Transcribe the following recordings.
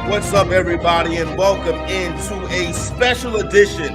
What's up, everybody, and welcome into a special edition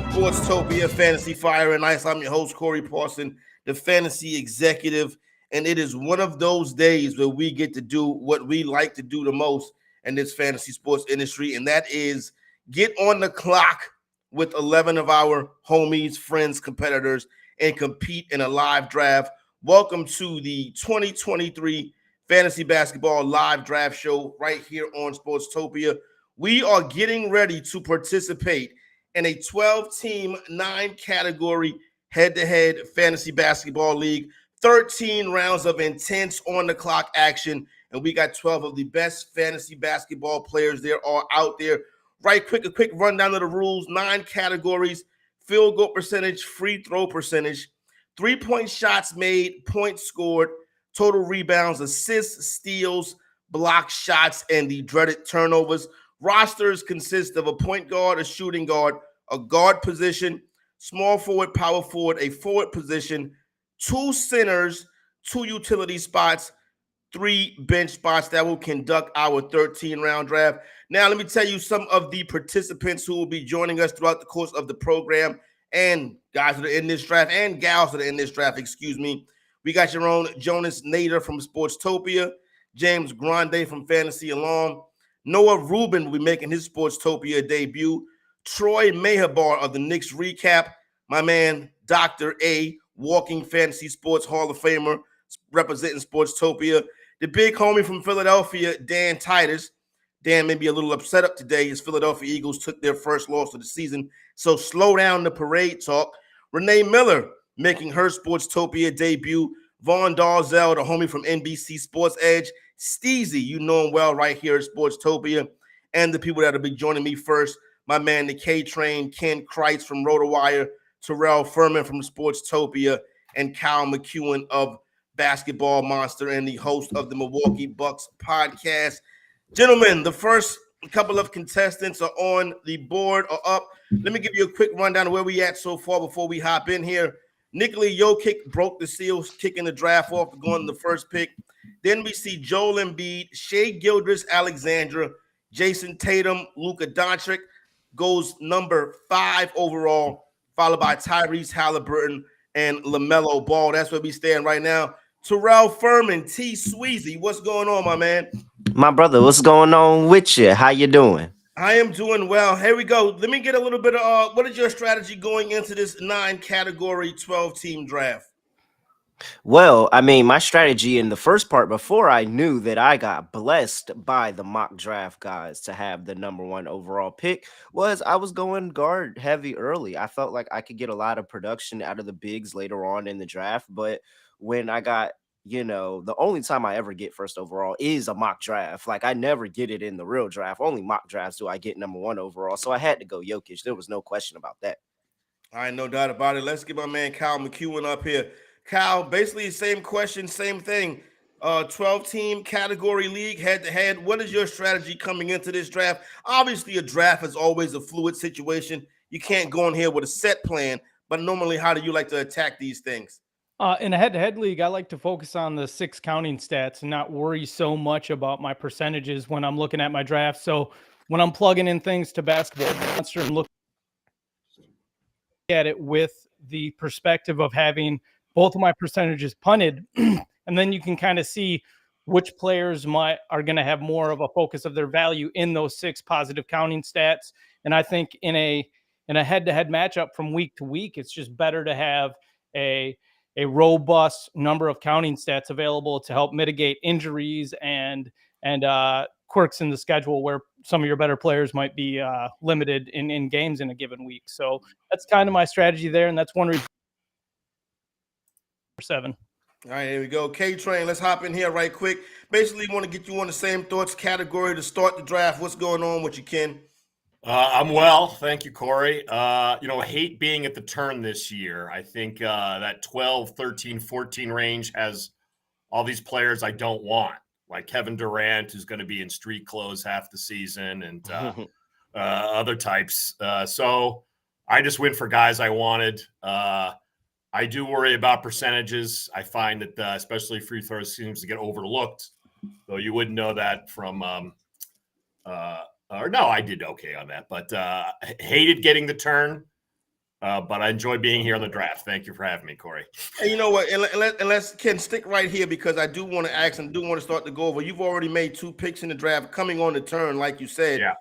Sportstopia Fantasy Fire and Ice. I'm your host, Corey Parson, the fantasy executive, and it is one of those days where we get to do what we like to do the most in this fantasy sports industry, and that is get on the clock with 11 of our homies, friends, competitors, and compete in a live draft. Welcome to the 2023 Fantasy Basketball Live Draft Show right here on Sportstopia. We are getting ready to participate in a 12-team, 9-category head-to-head fantasy basketball league. 13 rounds of intense on-the-clock action, and we got 12 of the best fantasy basketball players there are out there. Right, a quick rundown of the rules. 9 categories: field goal percentage, free throw percentage, three-point shots made, points scored, total rebounds, assists, steals, block shots, and the dreaded turnovers. Rosters consist of a point guard, a shooting guard, a guard position, small forward, power forward, a forward position, 2 centers, 2 utility spots, 3 bench spots. That will conduct our 13-round draft. Now, let me tell you some of the participants who will be joining us throughout the course of the program, and guys that are in this draft, and gals that are in this draft, excuse me. We got your own Jonas Nader from Sportstopia, James Grande from Fantasy Alarm, Noah Rubin will be making his Sportstopia debut, Troy Mehabar of the Knicks Recap, my man Dr. A, walking Fantasy Sports Hall of Famer, representing Sportstopia, the big homie from Philadelphia, Dan Titus. Dan may be a little upset up today. His Philadelphia Eagles took their first loss of the season, so slow down the parade talk. Renee Miller making her Sportstopia debut. Vaughn Dalzell, the homie from NBC Sports Edge. Steezy, you know him well right here at Sportstopia. And the people that will be joining me first, my man, the K-Train, Ken Kreitz from RotoWire, Terrell Furman from Sportstopia, and Kyle McKeown of Basketball Monster and the host of the Milwaukee Bucks podcast. Gentlemen, the first couple of contestants are on the board or up. Let me give you a quick rundown of where we at so far before we hop in here. Nikola Jokic broke the seal, kicking the draft off, going to the first pick. Then we see Joel Embiid, Shai Gilgeous-Alexander, Jason Tatum, Luka Doncic goes number 5 overall, followed by Tyrese Halliburton and Lamelo Ball. That's where we stand right now. Terrell Furman, T. Sweezy, what's going on, my man? My brother, what's going on with you? How you doing? I am doing well. Here we go. Let me get a little bit of what is your strategy going into this 9-category, 12-team draft? Well, I mean, my strategy in the first part, before I knew that I got blessed by the mock draft guys to have the number 1 overall pick, was I was going guard heavy early. I felt like I could get a lot of production out of the bigs later on in the draft. But when I got, the only time I ever get first overall is a mock draft. Like, I never get it in the real draft. Only mock drafts do I get number 1 overall. So I had to go Jokic. There was no question about that. All right, no doubt about it. Let's get my man Kyle McKeown up here. Kyle, basically same question, same thing. 12-team category league head-to-head. What is your strategy coming into this draft? Obviously, a draft is always a fluid situation. You can't go in here with a set plan, but normally, how do you like to attack these things? In a head-to-head league, I like to focus on the 6 counting stats and not worry so much about my percentages when I'm looking at my draft. So when I'm plugging in things to Basketball Monster and look at it with the perspective of having both of my percentages punted, and then you can kind of see which players are going to have more of a focus of their value in those 6 positive counting stats. And I think in a head-to-head matchup from week to week, it's just better to have a robust number of counting stats available to help mitigate injuries and quirks in the schedule where some of your better players might be limited in games in a given week. So that's kind of my strategy there, and that's one reason. 7. All right, here we go. K-Train, let's hop in here right quick. Basically, want to get you on the same thoughts category to start the draft. What's going on with you, Ken? I'm well. Thank you, Corey. Hate being at the turn this year. I think that 12, 13, 14 range has all these players I don't want, like Kevin Durant, who's going to be in street clothes half the season, and other types. So I just went for guys I wanted. I do worry about percentages. I find that especially free throws seems to get overlooked, though you wouldn't know that from Or no, I did okay on that, but hated getting the turn. But I enjoy being here on the draft. Thank you for having me, Corey. And you know what? And let's Ken stick right here because I do want to ask and do want to start to go over. You've already made 2 picks in the draft coming on the turn, like you said. Yeah.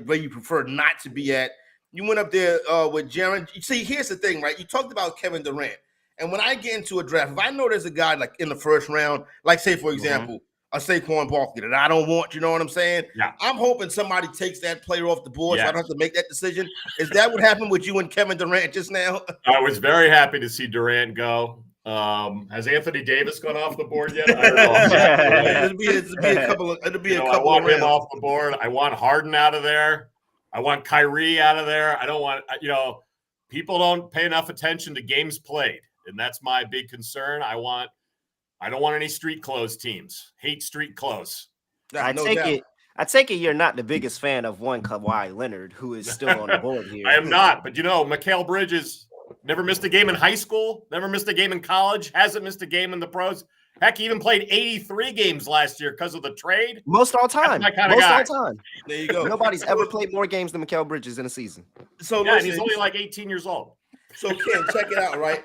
Where you prefer not to be at. You went up there with Jaren. You see, here's the thing, right? You talked about Kevin Durant. And when I get into a draft, if I know there's a guy like in the first round, like say, for example, a Saquon Barkley that I don't want, you know what I'm saying? Yeah. I'm hoping somebody takes that player off the board so I Yes. don't have to make that decision. Is that what happened with you and Kevin Durant just now? I was very happy to see Durant go. Has Anthony Davis gone off the board yet? I don't know. It'll be a couple of I want him off the board. I want Harden out of there. I want Kyrie out of there. I don't want, people don't pay enough attention to games played. And that's my big concern. I don't want any street clothes teams. Hate street clothes. I take it you're not the biggest fan of one Kawhi Leonard, who is still on the board here. I am not. But, Mikhail Bridges never missed a game in high school, never missed a game in college, hasn't missed a game in the pros. Heck, he even played 83 games last year because of the trade. Most all time. All time. There you go. Nobody's ever played more games than Mikhail Bridges in a season. So yeah, and he's only like 18 years old. So Ken, check it out, right?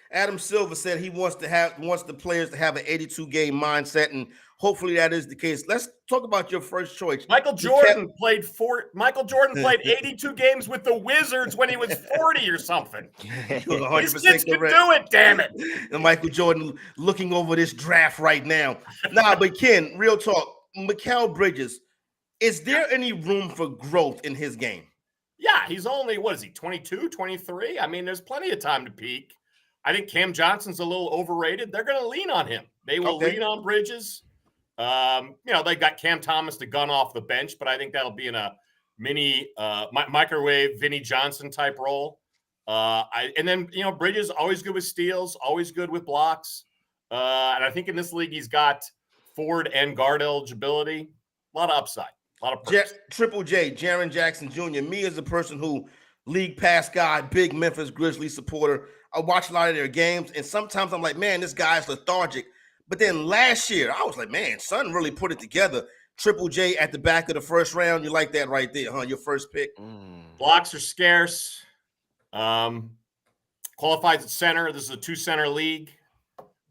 Adam Silver said he wants the players to have an 82-game mindset, and hopefully that is the case. Let's talk about your first choice. Michael Jordan played 82 games with the Wizards when he was 40 or something. These kids can do it, damn it. And Michael Jordan looking over this draft right now. But Ken, real talk, Mikhail Bridges, is there any room for growth in his game? Yeah, he's only, 22, 23? I mean, there's plenty of time to peak. I think Cam Johnson's a little overrated. They're going to lean on him. They will lean on Bridges. They got Cam Thomas to gun off the bench, but I think that'll be in a mini microwave Vinnie Johnson type role. Bridges always good with steals, always good with blocks. And I think in this league he's got forward and guard eligibility. A lot of upside, a lot of perks. Triple J, Jaren Jackson Jr. Me as a person who league pass guy, big Memphis Grizzlies supporter. I watch a lot of their games, and sometimes I'm like, man, this guy's lethargic. But then last year, I was like, man, son really put it together. Triple J at the back of the first round. You like that right there, huh? Your first pick. Blocks are scarce. Qualifies at center. This is a 2-center league.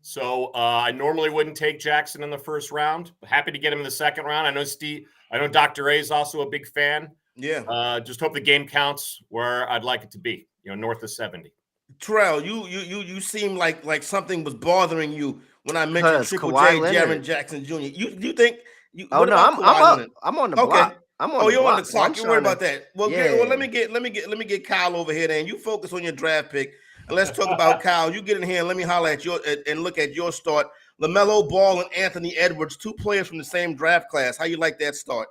So I normally wouldn't take Jackson in the first round. Happy to get him in the second round. I know Dr. A is also a big fan. Yeah. Just hope the game counts where I'd like it to be, north of 70. Terrell, you seem like something was bothering you when I mentioned Triple J, Jaren Jackson Jr. You think you? I'm on the block. You're on the clock. You worry about that. Well, let me get Kyle over here. Then you focus on your draft pick, and let's talk about Kyle. You get in here and let me holler at and look at your start. Lamelo Ball and Anthony Edwards, 2 players from the same draft class. How you like that start?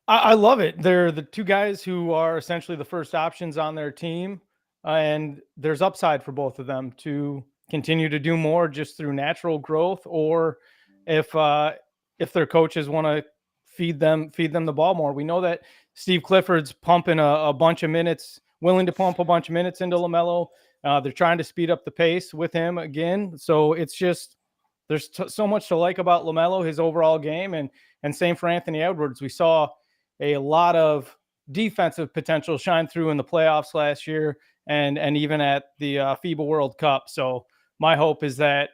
I love it. They're the 2 guys who are essentially the first options on their team. And there's upside for both of them to continue to do more just through natural growth, or if their coaches want to feed them the ball more. We know that Steve Clifford's pumping a bunch of minutes, willing to pump a bunch of minutes into LaMelo. They're trying to speed up the pace with him again. So it's just there's so much to like about LaMelo, his overall game, and same for Anthony Edwards. We saw a lot of defensive potential shine through in the playoffs last year. And even at the FIBA World Cup. So my hope is that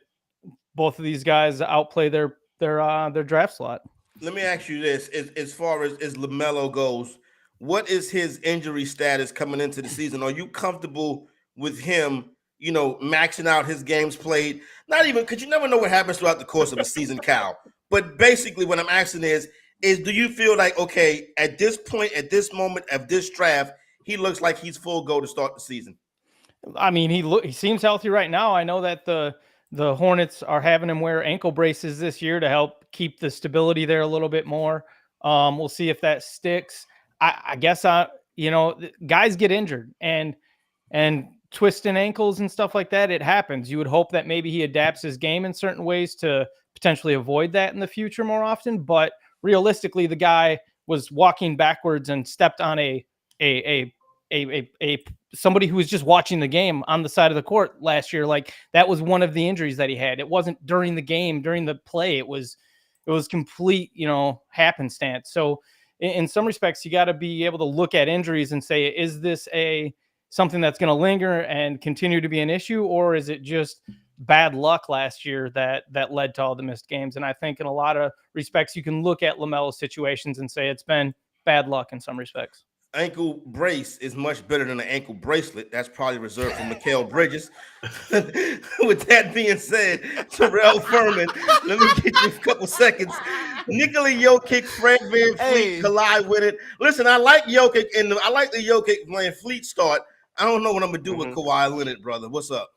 both of these guys outplay their draft slot. Let me ask you this: as far as LaMelo goes, what is his injury status coming into the season? Are you comfortable with him, maxing out his games played? Not even, because you never know what happens throughout the course of a season, Cal. But basically, what I'm asking is do you feel like, okay, at this point, at this moment of this draft, he looks like he's full go to start the season? I mean, he seems healthy right now. I know that the Hornets are having him wear ankle braces this year to help keep the stability there a little bit more. We'll see if that sticks. I guess guys get injured and twisting ankles and stuff like that. It happens. You would hope that maybe he adapts his game in certain ways to potentially avoid that in the future more often. But realistically, the guy was walking backwards and stepped on somebody who was just watching the game on the side of the court last year. Like, that was one of the injuries that he had. It wasn't during the game, during the play. It was complete, happenstance. So in some respects, you got to be able to look at injuries and say, is this something that's going to linger and continue to be an issue, or is it just bad luck last year that led to all the missed games? And I think in a lot of respects, you can look at LaMelo's situations and say it's been bad luck in some respects. Ankle brace is much better than an ankle bracelet. That's probably reserved for Mikhail Bridges. With that being said, Terrell, Furman, let me get you a couple seconds. Nikola Jokic, Fred VanVleet, collide with it. Listen, I like Jokic, and I like the Jokic VanVleet start. I don't know what I'm gonna do with Kawhi Leonard, brother. What's up?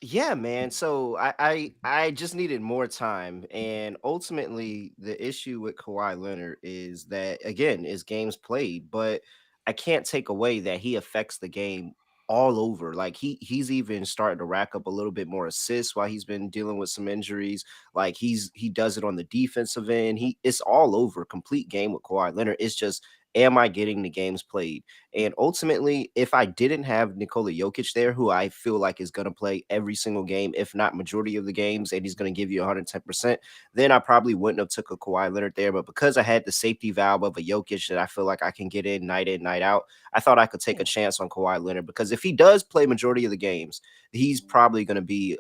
Yeah, man. So I just needed more time. And ultimately, the issue with Kawhi Leonard is that, again, is games played, but I can't take away that he affects the game all over. Like he's even starting to rack up a little bit more assists while he's been dealing with some injuries. Like he does it on the defensive end. It's all over, complete game with Kawhi Leonard. It's just, am I getting the games played? And ultimately, if I didn't have Nikola Jokic there, who I feel like is going to play every single game, if not majority of the games, and he's going to give you 110%, then I probably wouldn't have took a Kawhi Leonard there. But because I had the safety valve of a Jokic that I feel like I can get in, night out, I thought I could take a chance on Kawhi Leonard, because if he does play majority of the games, he's probably going to be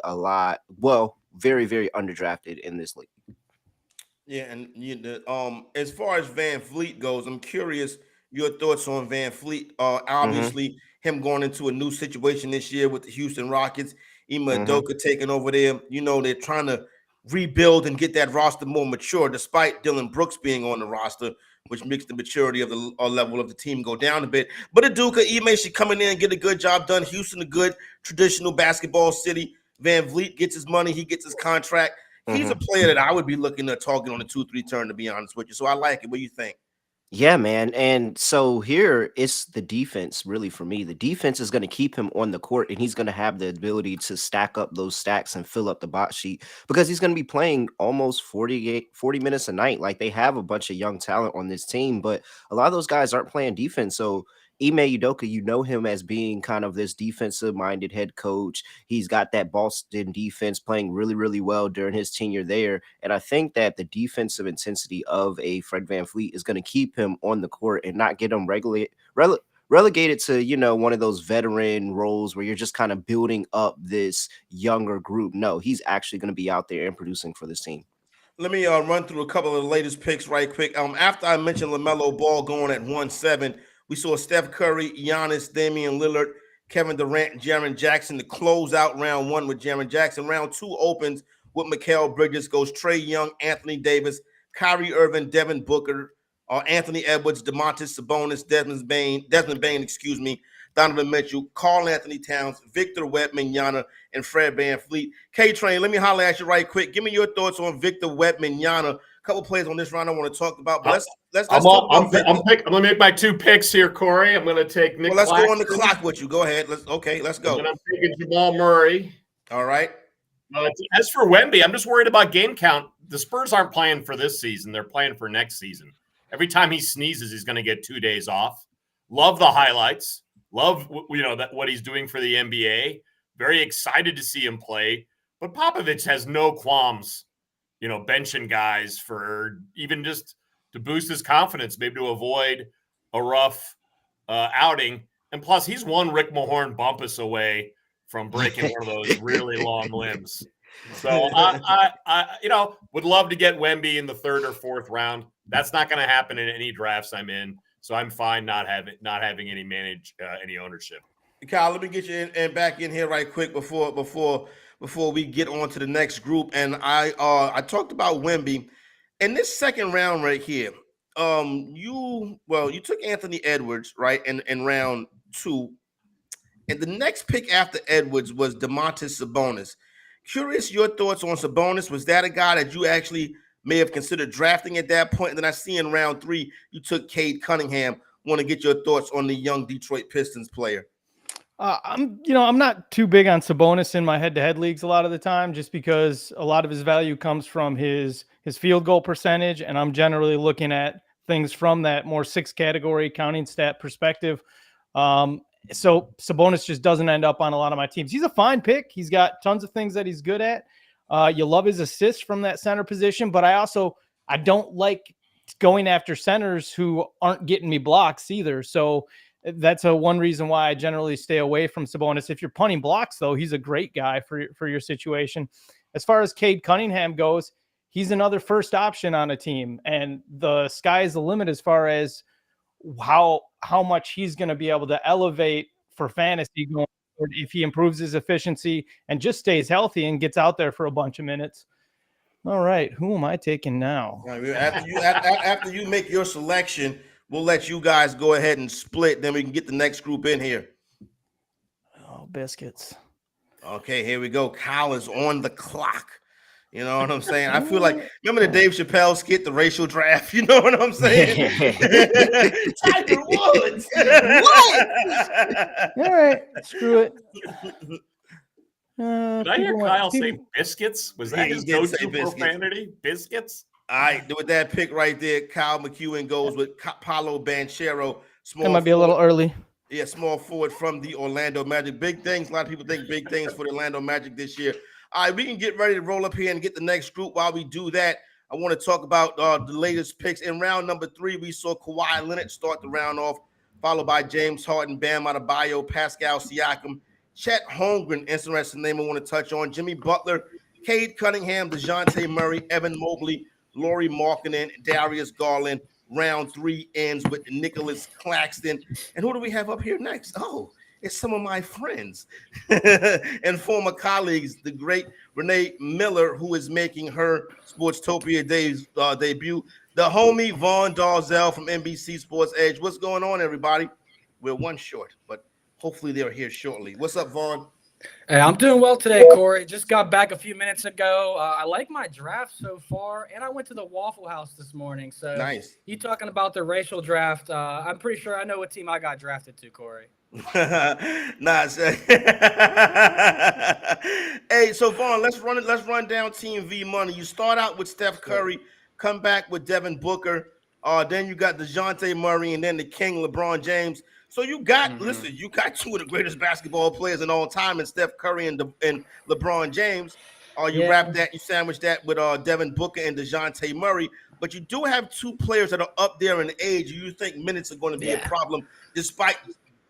very, very underdrafted in this league. Yeah, and as far as VanVleet goes, I'm curious your thoughts on VanVleet. Obviously, him going into a new situation this year with the Houston Rockets, Ime Udoka taking over there. You know, they're trying to rebuild and get that roster more mature, despite Dylan Brooks being on the roster, which makes the maturity of the level of the team go down a bit. But Udoka, Ime should come in there and get a good job done. Houston, a good traditional basketball city. VanVleet gets his money. He gets his contract. He's a player that I would be looking to target on the 2-3 turn, to be honest with you. So I like it. What do you think? Yeah, man. And so here it's the defense, really, for me. The defense is going to keep him on the court, and he's going to have the ability to stack up those stacks and fill up the box sheet, because he's going to be playing almost 40 minutes a night. Like, they have a bunch of young talent on this team, but a lot of those guys aren't playing defense. So Ime Udoka, you know him as being kind of this defensive-minded head coach. He's got that Boston defense playing really, really well during his tenure there. And I think that the defensive intensity of a Fred VanVleet is going to keep him on the court and not get him relegated to, you know, one of those veteran roles where you're just kind of building up this younger group. No, he's actually going to be out there and producing for this team. Let me run through a couple of the latest picks right quick. After I mentioned Lamelo Ball going at 1-7, we saw Steph Curry, Giannis, Damian Lillard, Kevin Durant, and Jaren Jackson to close out round 1 with Jaren Jackson. Round 2 opens with Mikhail Bridges, goes Trae Young, Anthony Davis, Kyrie Irving, Devin Booker, Anthony Edwards, Domantas Sabonis, Desmond Bane, Donovan Mitchell, Karl Anthony Towns, Victor Wembanyama, and Fred VanVleet. K-Train, let me holler at you right quick. Give me your thoughts on Victor Wembanyama. A couple plays on this round I want to talk about. But let's talk about Victor. I'm going to make my 2 picks here, Corey. I'm going to take Nick. Well, let's go on the clock with you. Go ahead. Let's go. And I'm taking Jamal Murray. All right. As for Wemby, I'm just worried about game count. The Spurs aren't playing for this season. They're playing for next season. Every time he sneezes, he's going to get 2 days off. Love the highlights. Love, what he's doing for the NBA. Very excited to see him play. But Popovich has no qualms, benching guys for even just to boost his confidence, maybe to avoid a rough outing. And plus, he's one Rick Mahorn bumpus away from breaking one of those really long limbs. So I would love to get Wemby in the 3rd or 4th round. That's not going to happen in any drafts I'm in. So I'm fine not having any ownership. Kyle, let me get you in back in here right quick before we get on to the next group. And I talked about Wemby in this 2nd round right here. You took Anthony Edwards right in round 2, and the next pick after Edwards was Domantas Sabonis. Curious your thoughts on Sabonis. Was that a guy that you actually may have considered drafting at that point? And then I see in round 3 you took Cade Cunningham. Want to get your thoughts on the young Detroit Pistons player? I'm not too big on Sabonis in my head-to-head leagues a lot of the time, just because a lot of his value comes from his field goal percentage, and I'm generally looking at things from that more 6 category counting stat perspective. So Sabonis just doesn't end up on a lot of my teams. He's a fine pick. He's got tons of things that he's good at. You love his assists from that center position, but I don't like going after centers who aren't getting me blocks either. So that's one reason why I generally stay away from Sabonis. If you're punting blocks, though, he's a great guy for your situation. As far as Cade Cunningham goes, he's another first option on a team, and the sky is the limit as far as how much he's going to be able to elevate for fantasy going forward if he improves his efficiency and just stays healthy and gets out there for a bunch of minutes. All right, who am I taking now? After you make your selection, we'll let you guys go ahead and split. Then we can get the next group in here. Oh, biscuits. Okay, here we go. Kyle is on the clock. You know what I'm saying? I feel like, remember the Dave Chappelle skit, the racial draft? You know what I'm saying? Tiger Woods. What? All right, screw it. Did I hear Kyle say biscuits? Was that his go-to profanity? Biscuits? All right, with that pick right there, Kyle McKeown goes with Paolo Banchero. That might be a little early. Yeah, small forward from the Orlando Magic. Big things. A lot of people think big things for the Orlando Magic this year. All right, we can get ready to roll up here and get the next group. While we do that, I want to talk about the latest picks. In round number 3, we saw Kawhi Leonard start the round off, followed by James Harden, Bam Adebayo, Pascal Siakam, Chet Holmgren, interesting name I want to touch on, Jimmy Butler, Cade Cunningham, DeJounte Murray, Evan Mobley, Lauri Markkanen, Darius Garland. Round 3 ends with Nicholas Claxton. And who do we have up here next? Oh, it's some of my friends and former colleagues, the great Renee Miller, who is making her Sportstopia debut. The homie Vaughn Dalzell from NBC Sports Edge. What's going on, everybody? We're one short, but hopefully they're here shortly. What's up, Vaughn? Hey, I'm doing well today, Corey. Just got back a few minutes ago. I like my draft so far, and I went to the Waffle House this morning. So nice. You talking about the racial draft? I'm pretty sure I know what team I got drafted to, Corey. Hey, so Vaughn, let's run down Team V money. You start out with Steph Curry, come back with Devin Booker, then you got DeJounte Murray, and then the King LeBron James. So you got listen, you got two of the greatest basketball players in all time in Steph Curry and LeBron James. You wrap that, you sandwich that with Devin Booker and DeJounte Murray. But you do have two players that are up there in age. You think minutes are going to be a problem, despite,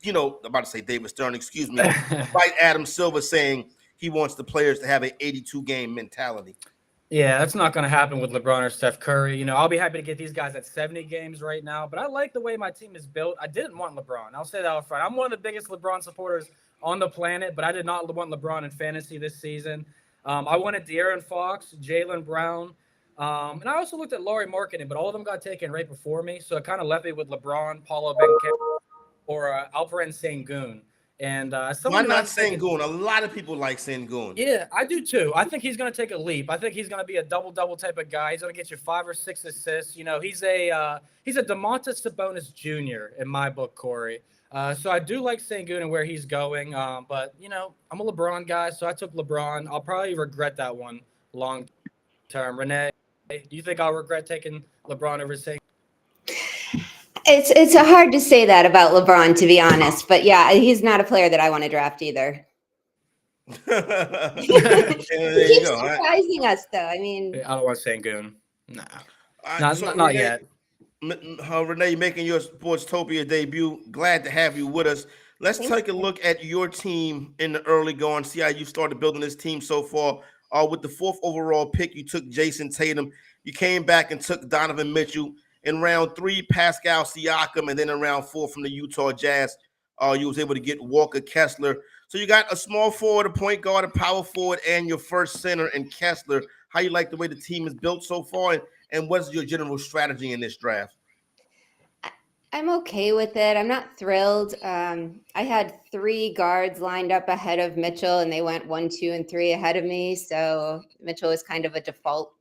I'm about to say David Stern, excuse me, despite Adam Silver saying he wants the players to have an 82-game mentality. Yeah, that's not going to happen with LeBron or Steph Curry. I'll be happy to get these guys at 70 games right now, but I like the way my team is built. I didn't want LeBron. I'll say that up front. I'm one of the biggest LeBron supporters on the planet, but I did not want LeBron in fantasy this season. I wanted De'Aaron Fox, Jaylen Brown, and I also looked at Lauri Markkanen, but all of them got taken right before me, so it kind of left me with LeBron, Paolo Banchero, or Alperen Sengun. And why not Sengun? A lot of people like Sengun. Yeah, I do too. I think he's going to take a leap. I think he's going to be a double-double type of guy. He's going to get you 5 or 6 assists. He's a Domantas Sabonis Jr. in my book, Corey. So I do like Sengun and where he's going. But I'm a LeBron guy, so I took LeBron. I'll probably regret that one long term. Renee, do you think I'll regret taking LeBron over Sengun? It's hard to say that about LeBron, to be honest. But yeah, he's not a player that I want to draft either. He keeps surprising us, though. I mean, I don't want Sengun. Nah, so not yet. Renee, making your Sportstopia debut. Glad to have you with us. Let's take a look at your team in the early going. See how you started building this team so far. With the 4th overall pick, you took Jason Tatum. You came back and took Donovan Mitchell. In round 3, Pascal Siakam, and then in round 4 from the Utah Jazz, you was able to get Walker Kessler. So you got a small forward, a point guard, a power forward, and your first center in Kessler. How you like the way the team is built so far, and what's your general strategy in this draft? I'm okay with it. I'm not thrilled. I had 3 guards lined up ahead of Mitchell, and they went 1, 2, and 3 ahead of me. So Mitchell is kind of a default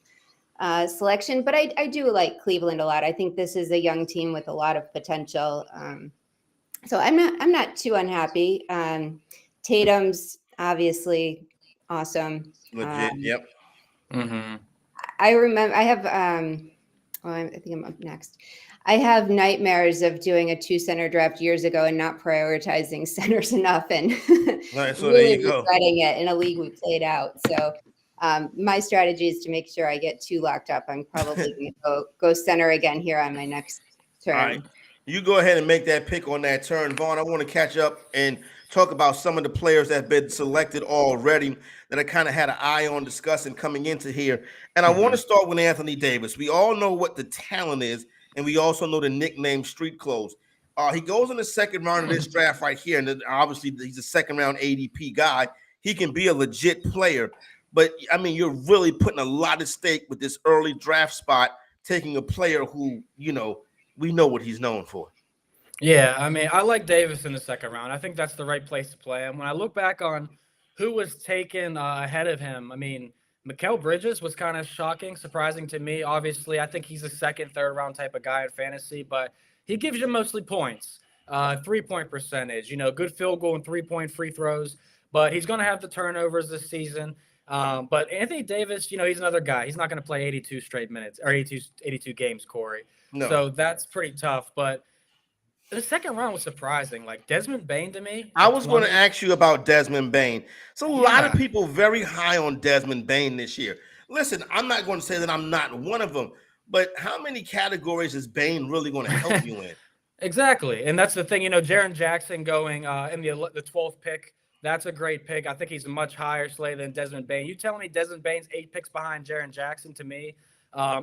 selection, but I do like Cleveland a lot. I think this is a young team with a lot of potential. So I'm not too unhappy. Tatum's obviously awesome. Legit, yep. Mm-hmm. I remember I have I think I'm up next. I have nightmares of doing a 2-center draft years ago and not prioritizing centers enough and right, so really there you go. regretting it in a league we played out. So My strategy is to make sure I get too locked up. I'm probably going to go center again here on my next turn. All right. You go ahead and make that pick on that turn. Vaughn, I want to catch up and talk about some of the players that have been selected already that I kind of had an eye on discussing coming into here. And I want to start with Anthony Davis. We all know what the talent is, and we also know the nickname Street Clothes. He goes in the second round of this draft right here, and obviously he's a second-round ADP guy. He can be a legit player. But, I mean, you're really putting a lot at stake with this early draft spot, taking a player who, we know what he's known for. Yeah, I mean, I like Davis in the second round. I think that's the right place to play him. When I look back on who was taken ahead of him, I mean, Mikhail Bridges was kind of shocking, surprising to me. Obviously, I think he's a second, third round type of guy in fantasy, but he gives you mostly points, 3-point percentage, good field goal and 3-point free throws, but he's going to have the turnovers this season. But Anthony Davis, he's another guy. He's not going to play 82 straight minutes or 82 games, Corey. No. So that's pretty tough. But the second round was surprising. Like Desmond Bane to me. I was going to ask you about Desmond Bane. So a lot of people very high on Desmond Bane this year. Listen, I'm not going to say that I'm not one of them, but how many categories is Bane really going to help you in? Exactly. And that's the thing, Jaren Jackson going in the 12th pick. That's a great pick. I think he's a much higher slate than Desmond Bane. You telling me Desmond Bane's 8 picks behind Jaren Jackson to me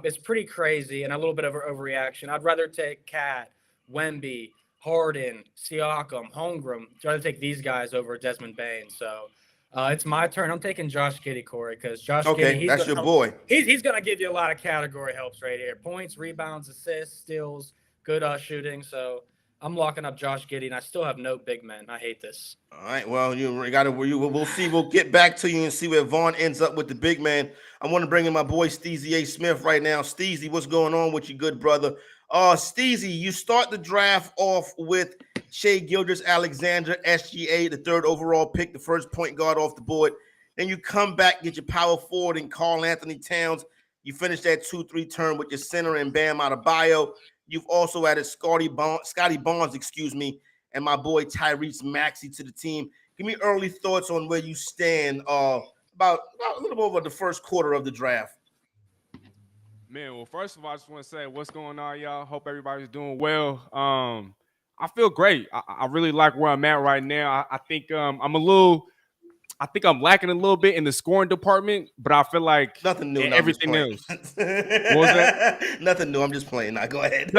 is pretty crazy and a little bit of an overreaction. I'd rather take Cat, Wemby, Harden, Siakam, Holmgren. I'd rather take these guys over Desmond Bane. So it's my turn. I'm taking Josh Giddey, Corey, because Josh Giddey, that's your boy. He's going to give you a lot of category helps right here. Points, rebounds, assists, steals, good shooting. So I'm locking up Josh Giddey, and I still have no big men. I hate this. All right. Well, we'll see. We'll get back to you and see where Vaughn ends up with the big man. I want to bring in my boy Steezy A. Smith right now. Steezy, what's going on with you, good brother? Steezy, you start the draft off with Shai Gilgeous-Alexander, SGA, the 3rd overall pick, the first point guard off the board. Then you come back, get your power forward and Karl Anthony Towns. You finish that 2-3 turn with your center and Bam Adebayo. You've also added Scotty Barnes, and my boy Tyrese Maxey to the team. Give me early thoughts on where you stand about a little over the first quarter of the draft. Man, well, first of all, I just want to say what's going on, y'all. Hope everybody's doing well. I feel great. I really like where I'm at right now. I think I'm lacking a little bit in the scoring department, but I feel like nothing new. Everything else. What was that? Nothing new. I'm just playing. Now go ahead.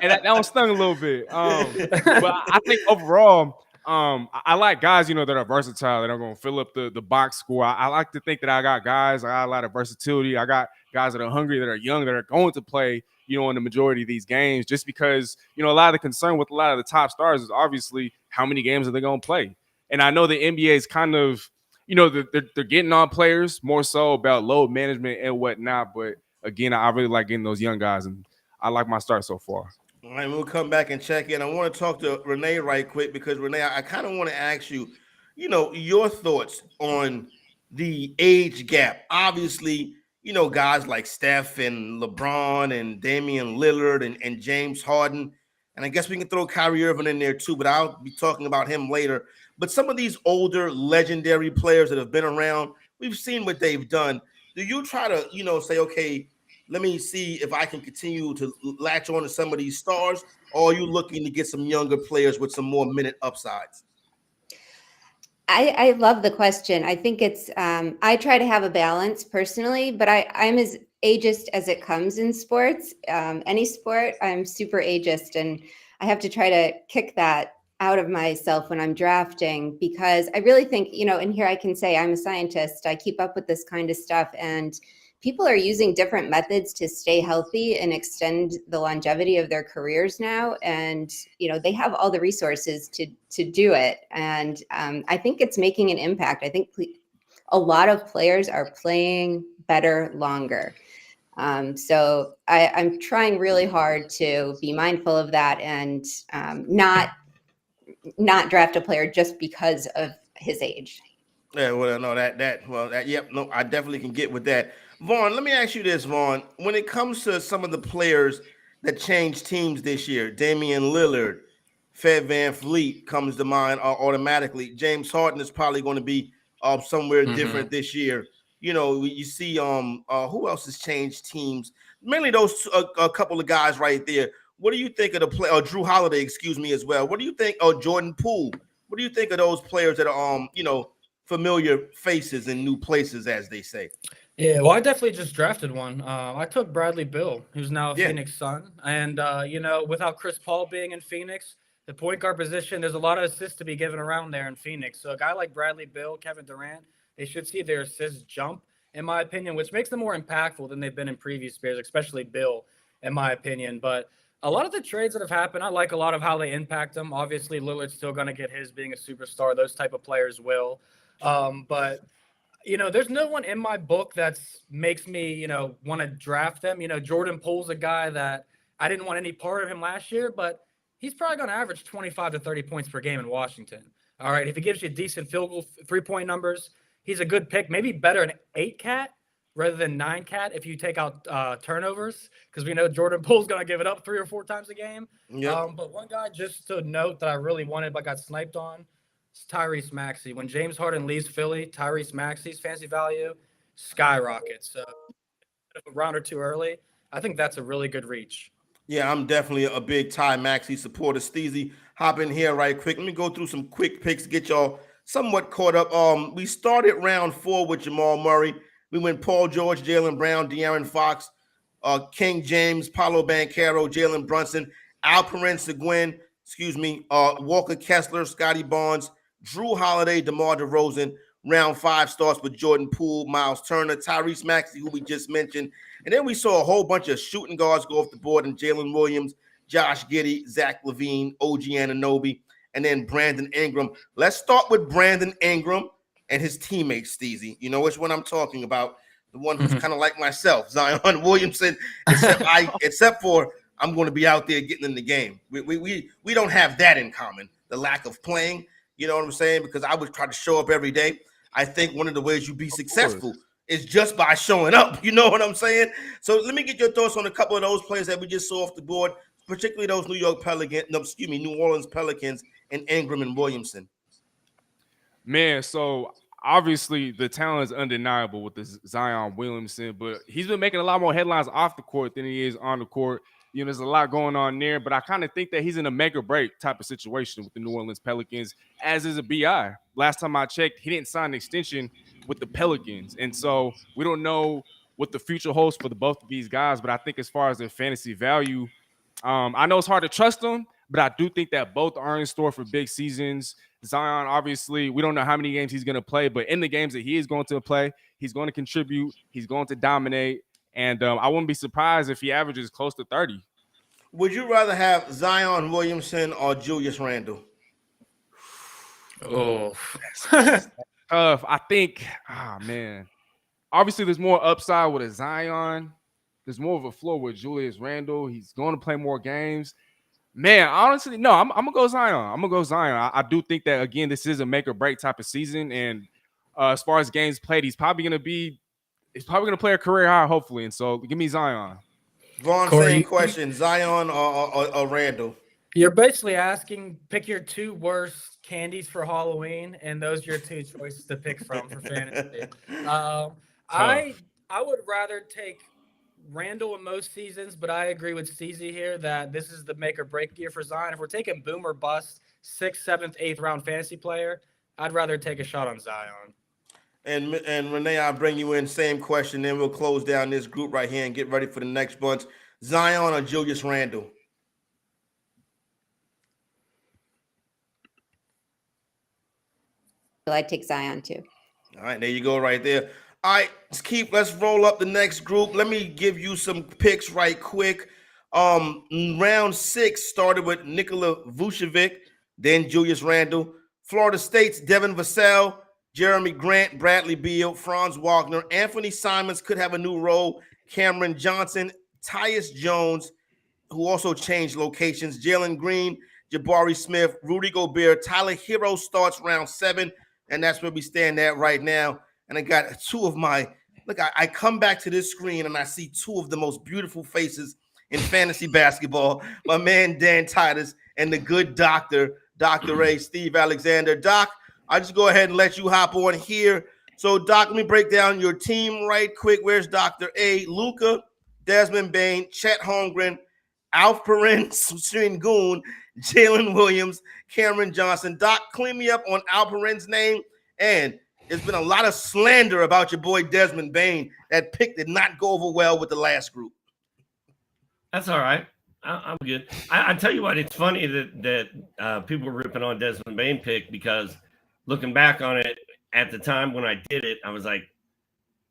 And that one stung a little bit. But I think overall, I like guys, that are versatile, that are going to fill up the box score. I like to think that I got a lot of versatility. I got guys that are hungry, that are young, that are going to play, in the majority of these games, just because, a lot of the concern with a lot of the top stars is obviously how many games are they going to play. And I know the NBA is kind of, they're getting on players more so about load management and whatnot. But again, I really like getting those young guys, and I like my start so far. All right, we'll come back and check in. I want to talk to Renee right quick because, Renee, I kind of want to ask you, your thoughts on the age gap. Obviously, guys like Steph and LeBron and Damian Lillard and James Harden. And I guess we can throw Kyrie Irving in there too, but I'll be talking about him later. But some of these older legendary players that have been around, we've seen what they've done. Do you try to, say, okay, let me see if I can continue to latch on to some of these stars, or are you looking to get some younger players with some more minute upsides? I love the question. I think it's I try to have a balance personally, but I'm as ageist as it comes in sports. Any sport, I'm super ageist, and I have to try to kick that out of myself when I'm drafting, because I really think, and here I can say I'm a scientist. I keep up with this kind of stuff, and people are using different methods to stay healthy and extend the longevity of their careers now. And, they have all the resources to do it. And I think it's making an impact. I think a lot of players are playing better longer. So I'm trying really hard to be mindful of that and not draft a player just because of his age. Yeah, well, no, I definitely can get with that. Vaughn, let me ask you this, Vaughn. When it comes to some of the players that changed teams this year, Damian Lillard, Fred VanVleet comes to mind automatically. James Harden is probably going to be somewhere different this year. You know, you see who else has changed teams? Mainly those a couple of guys right there. What do you think of the play? Jrue Holiday, excuse me, as well. What do you think? Jordan Poole. What do you think of those players that are familiar faces in new places, as they say? Yeah, well, I definitely just drafted one. I took Bradley Beal, who's now a Phoenix Sun. And, without Chris Paul being in Phoenix, the point guard position, there's a lot of assists to be given around there in Phoenix. So a guy like Bradley Beal, Kevin Durant, they should see their assists jump, in my opinion, which makes them more impactful than they've been in previous years, especially Beal, in my opinion. But a lot of the trades that have happened, I like a lot of how they impact them. Obviously, Lillard's still going to get his being a superstar. Those type of players will. But there's no one in my book that makes me, want to draft them. Jordan Poole's a guy that I didn't want any part of him last year, but he's probably going to average 25 to 30 points per game in Washington. All right. If he gives you decent field goal, 3-point numbers, he's a good pick. Maybe better an 8-cat rather than 9-cat if you take out turnovers, because we know Jordan Poole's going to give it up 3 or 4 times a game. Yep. But one guy just to note that I really wanted but got sniped on, it's Tyrese Maxey. When James Harden leaves Philly, Tyrese Maxey's fantasy value skyrockets. So a round or two early, I think that's a really good reach. Yeah, I'm definitely a big Ty Maxey supporter. Steezy, hop in here right quick. Let me go through some quick picks, get y'all somewhat caught up. We started round 4 with Jamal Murray. We went Paul George, Jaylen Brown, De'Aaron Fox, King James, Paolo Banchero, Jalen Brunson, Alperen Sengun, Walker Kessler, Scotty Barnes, Jrue Holiday, DeMar DeRozan. Round 5 starts with Jordan Poole, Miles Turner, Tyrese Maxey, who we just mentioned. And then we saw a whole bunch of shooting guards go off the board, and Jalen Williams, Josh Giddey, Zach LaVine, OG Anunoby, and then Brandon Ingram. Let's start with Brandon Ingram and his teammates, Steezy. You know which one I'm talking about. The one who's kind of like myself, Zion Williamson, except for I'm going to be out there getting in the game. We don't have that in common, the lack of playing. You know what I'm saying? Because I would try to show up every day. I think one of the ways you be successful is just by showing up. You know what I'm saying? So let me get your thoughts on a couple of those players that we just saw off the board, particularly those New Orleans Pelicans and Ingram and Williamson. Man, so obviously the talent is undeniable with this Zion Williamson, but he's been making a lot more headlines off the court than he is on the court. There's a lot going on there, but I kind of think that he's in a make or break type of situation with the New Orleans Pelicans, as is a BI. Last time I checked, he didn't sign an extension with the Pelicans. And so we don't know what the future holds for both of these guys, but I think as far as their fantasy value, I know it's hard to trust them, but I do think that both are in store for big seasons. Zion, obviously, we don't know how many games he's going to play, but in the games that he is going to play, he's going to contribute, he's going to dominate. And I wouldn't be surprised if he averages close to 30. Would you rather have Zion Williamson or Julius Randle? Oh, tough. I think, man. Obviously, there's more upside with a Zion. There's more of a floor with Julius Randle. He's going to play more games. Man, honestly, no, I'm going to go Zion. I do think that, again, this is a make or break type of season. And as far as games played, he's probably going to play a career high, hopefully. And so give me Zion. Vaughn, same question, Zion or Randle? You're basically asking, pick your 2 worst candies for Halloween, and those are your 2 choices to pick from for fantasy. I would rather take Randle in most seasons, but I agree with Steezy here that this is the make or break year for Zion. If we're taking boom or bust, 6th, 7th, 8th round fantasy player, I'd rather take a shot on Zion. And Renee, I'll bring you in. Same question. Then we'll close down this group right here and get ready for the next bunch. Zion or Julius Randle? I'd take Zion too. All right, there you go right there. All right, let's roll up the next group. Let me give you some picks right quick. Round 6 started with Nikola Vucevic, then Julius Randle. Florida State's Devin Vassell, Jeremy Grant, Bradley Beal, Franz Wagner, Anthony Simons could have a new role, Cameron Johnson, Tyus Jones, who also changed locations, Jalen Green, Jabari Smith, Rudy Gobert, Tyler Hero starts round 7, and that's where we stand at right now. And I got 2 of my – look, I come back to this screen and I see 2 of the most beautiful faces in fantasy basketball, my man Dan Titus and the good Dr. A, Steve Alexander. Doc, I'll just go ahead and let you hop on here. So, Doc, let me break down your team right quick. Where's Dr. A? Luka, Desmond Bane, Chet Holmgren, Alperen Sengun, Jalen Williams, Cameron Johnson. Doc, clean me up on Alperen's name. And there's been a lot of slander about your boy Desmond Bane. That pick did not go over well with the last group. That's all right. I'm good. I tell you what, it's funny that people were ripping on Desmond Bane pick, because looking back on it at the time when I did it, I was like,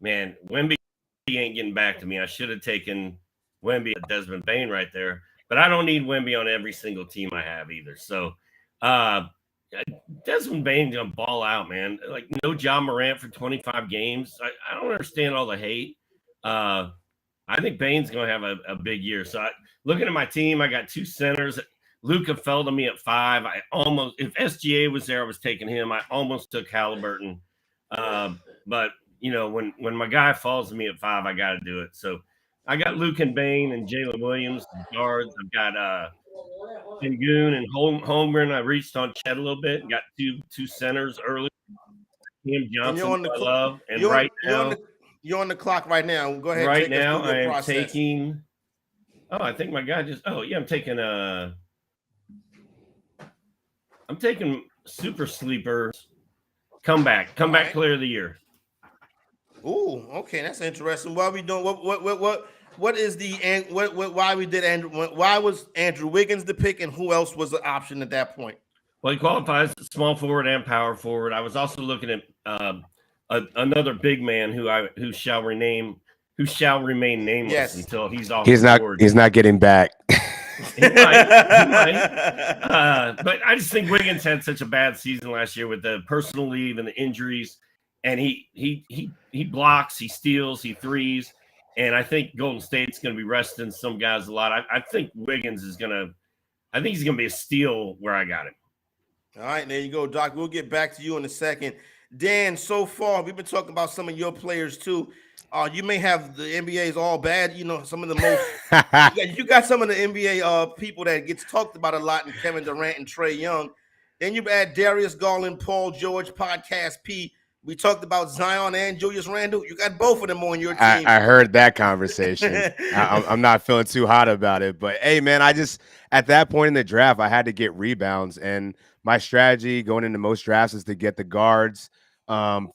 man, Wemby ain't getting back to me. I should have taken Wemby at Desmond Bane right there. But I don't need Wemby on every single team I have either. So Desmond Bane's going to ball out, man. Like, no Ja Morant for 25 games. I don't understand all the hate. I think Bane's going to have a big year. So looking at my team, I got 2 centers. Luka fell to me at 5. I almost, if SGA was there, I was taking him. I almost took Halliburton. But, you know, when my guy falls to me at 5, I got to do it. So I got Luke and Bane and Jalen Williams, guards. I've got Sengun and Holmgren. I reached on Chet a little bit and got two centers early. Cam Johnson, I love. And right now, you're on the clock right now. Go ahead. Right now, I am taking. Oh, I think my guy just. Oh, yeah, I'm taking super sleepers. Comeback, right. Player of the year. Ooh, okay, that's interesting. What are we doing? What is the why we did Andrew? Why was Andrew Wiggins the pick, and who else was the option at that point? Well, he qualifies small forward and power forward. I was also looking at another big man who shall remain nameless until he's off. He's not getting back. He might. But I just think Wiggins had such a bad season last year with the personal leave and the injuries, and he blocks, he steals, he threes, and I think Golden State's going to be resting some guys a lot. I think Wiggins he's going to be a steal where I got him. All right, there you go, Doc. We'll get back to you in a second. Dan, so far, we've been talking about some of your players, too. You may have the NBA's all bad. You know, some of the most – you got some of the NBA people that gets talked about a lot, and Kevin Durant and Trae Young. Then you add Darius Garland, Paul George, Podcast P. We talked about Zion and Julius Randle. You got both of them on your team. I heard that conversation. I'm not feeling too hot about it. But, hey, man, at that point in the draft, I had to get rebounds. And my strategy going into most drafts is to get the guards,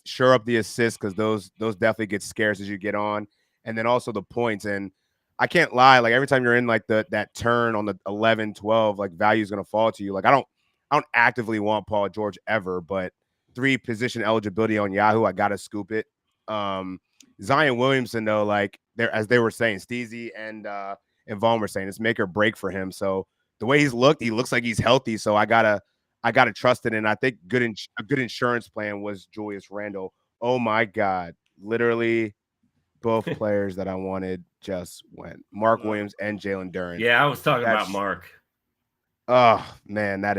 shore up the assists, because those definitely get scarce as you get on. And then also the points. And I can't lie, like every time you're in like that turn on the 11, 12, like value is going to fall to you. Like I don't actively want Paul George ever, but 3 position eligibility on Yahoo, I gotta scoop it. Zion Williamson, though, like as they were saying, Steezy and Vaughn were saying, it's make or break for him. So the way he looks like he's healthy. So I gotta trust it. And I think a good insurance plan was Julius Randle. Oh my God, literally both players that I wanted just went. Mark Williams and Jalen Duren. Yeah, I was talking about Mark. Oh man, I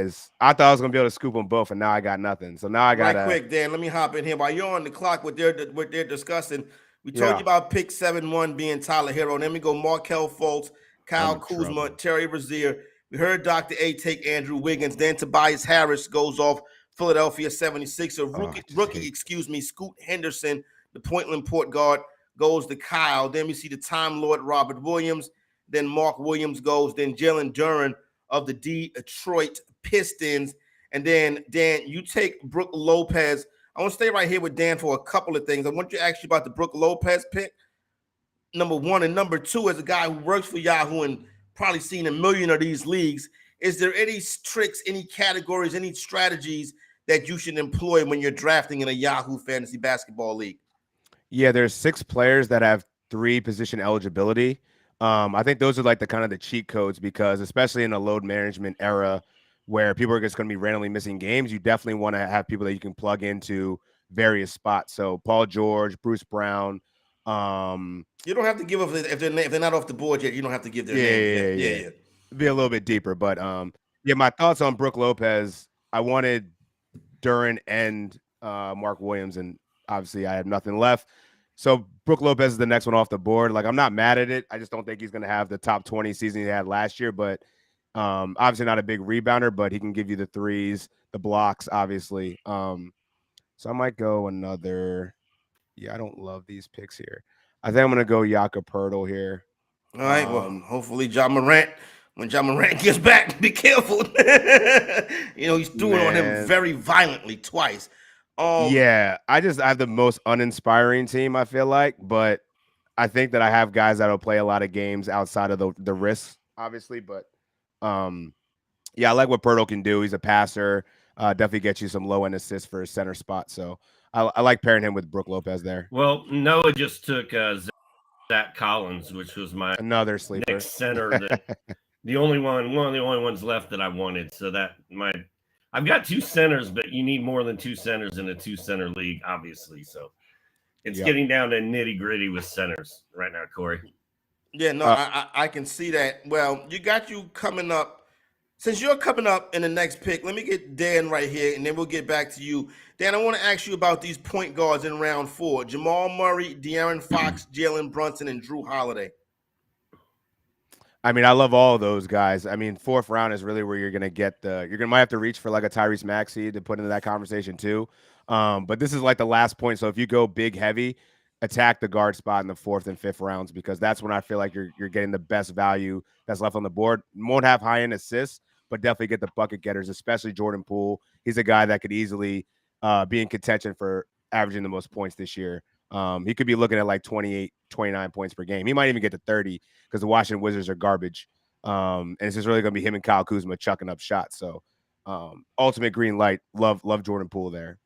thought I was gonna be able to scoop them both, and now I got nothing. So now I got right quick, Dan. Let me hop in here while you're on the clock. What they're discussing. We told you about pick 7-1 being Tyler Hero. Then we go Markelle Fultz, Kyle Kuzma, Terry Rozier. We heard Dr. A take Andrew Wiggins. Then Tobias Harris goes off Philadelphia 76er rookie, Scoot Henderson, the Portland point guard, goes to Kyle. Then we see the Time Lord Robert Williams. Then Mark Williams goes. Then Jalen Duren of the Detroit Pistons. And then, Dan, you take Brook Lopez. I want to stay right here with Dan for a couple of things. I want you to ask you about the Brook Lopez pick, number 1. And number 2, as a guy who works for Yahoo and probably seen a million of these leagues, is there any tricks, any categories, any strategies that you should employ when you're drafting in a Yahoo fantasy basketball league? Yeah, there's 6 players that have 3 position eligibility. I think those are like the cheat codes, because especially in a load management era where people are just going to be randomly missing games, you definitely want to have people that you can plug into various spots. So Paul George, Bruce Brown. You don't have to give up if they're not off the board yet. You don't have to give their name. Yeah. Be a little bit deeper, but my thoughts on Brook Lopez. I wanted Duren and Mark Williams, and obviously I have nothing left. So Brook Lopez is the next one off the board. Like, I'm not mad at it. I just don't think he's going to have the top 20 season he had last year. But Obviously not a big rebounder, but he can give you the threes, the blocks, obviously. So I might go another. Yeah, I don't love these picks here. I think I'm gonna go Jakob here. All right. Well, hopefully John Morant, when John Morant gets back, be careful. He's doing on him very violently twice. Yeah, I have the most uninspiring team, I feel like, but I think that I have guys that'll play a lot of games outside of the risks, obviously. But yeah, I like what Pirtle can do. He's a passer. Definitely gets you some low end assists for his center spot. So I like pairing him with Brook Lopez there. Well, Noah just took Zach Collins, which was my another sleeper next center. That one of the only ones left that I wanted. So I've got two centers, but you need more than two centers in a 2-center league, obviously. So it's getting down to nitty gritty with centers right now, Corey. Yeah, no, I can see that. Well, you coming up. Since you're coming up in the next pick, let me get Dan right here, and then we'll get back to you. Dan, I want to ask you about these point guards in round 4. Jamal Murray, De'Aaron Fox, Jalen Brunson, and Jrue Holiday. I mean, I love all of those guys. I mean, 4th round is really where you're going to get might have to reach for like a Tyrese Maxey to put into that conversation too. But this is like the last point. So if you go big heavy, attack the guard spot in the 4th and 5th rounds, because that's when I feel like you're getting the best value that's left on the board. Won't have high end assists, but definitely get the bucket getters, especially Jordan Poole. He's a guy that could easily be in contention for averaging the most points this year. He could be looking at like 28, 29 points per game. He might even get to 30 because the Washington Wizards are garbage. And it's just really going to be him and Kyle Kuzma chucking up shots. So ultimate green light. Love Jordan Poole there.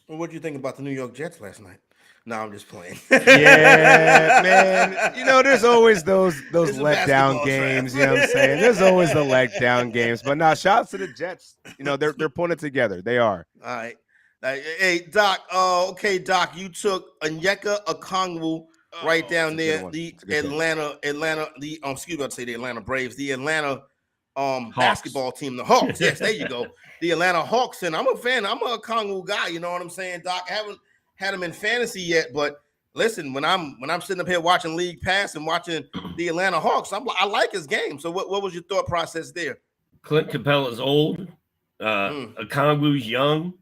Well, what do you think about the New York Jets last night? No, I'm just playing. Yeah, man. There's always those letdown games. You know what I'm saying? There's always the letdown games. But now, shouts to the Jets. They're pulling it together. They are. All right. Hey, Doc. Okay, Doc. You took Onyeka Okongwu right down there. The Atlanta. The Atlanta Braves. The Atlanta basketball team, the Hawks. Yes, there you go. The Atlanta Hawks. And I'm a fan. I'm a Okongwu guy. You know what I'm saying, Doc? I haven't had him in fantasy yet, but listen, when I'm sitting up here watching League Pass and watching the Atlanta Hawks, I like his game. So what was your thought process there? Clint Capella's old. Okongwu's young.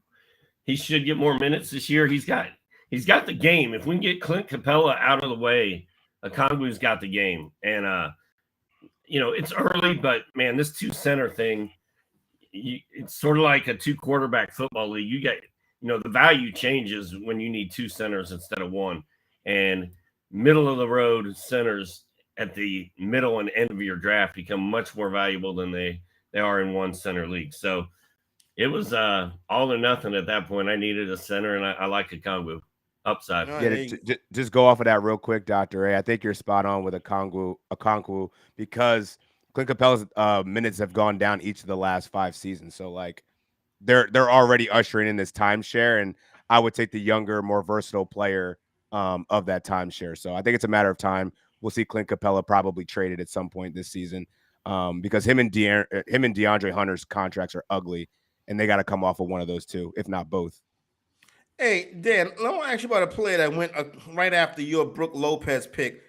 He should get more minutes this year. He's got the game. If we can get Clint Capella out of the way, Okongwu's got the game. And it's early, but man, this 2-center thing, it's sort of like a 2-quarterback football league. You get the value changes when you need 2 centers instead of 1, and middle of the road centers at the middle and end of your draft become much more valuable than they are in 1-center league. So it was all or nothing at that point. I needed a center, and I like Okongwu upside. Just go off of that real quick, Dr. A. I think you're spot on with Okongwu because Clint Capella's minutes have gone down each of the last 5 seasons. So like, they're already ushering in this timeshare, and I would take the younger, more versatile player of that timeshare. So I think it's a matter of time. We'll see Clint Capella probably traded at some point this season because him and DeAndre Hunter's contracts are ugly, and they got to come off of one of those two, if not both. Hey, Dan, I want to ask you about a player that went right after your Brook Lopez pick.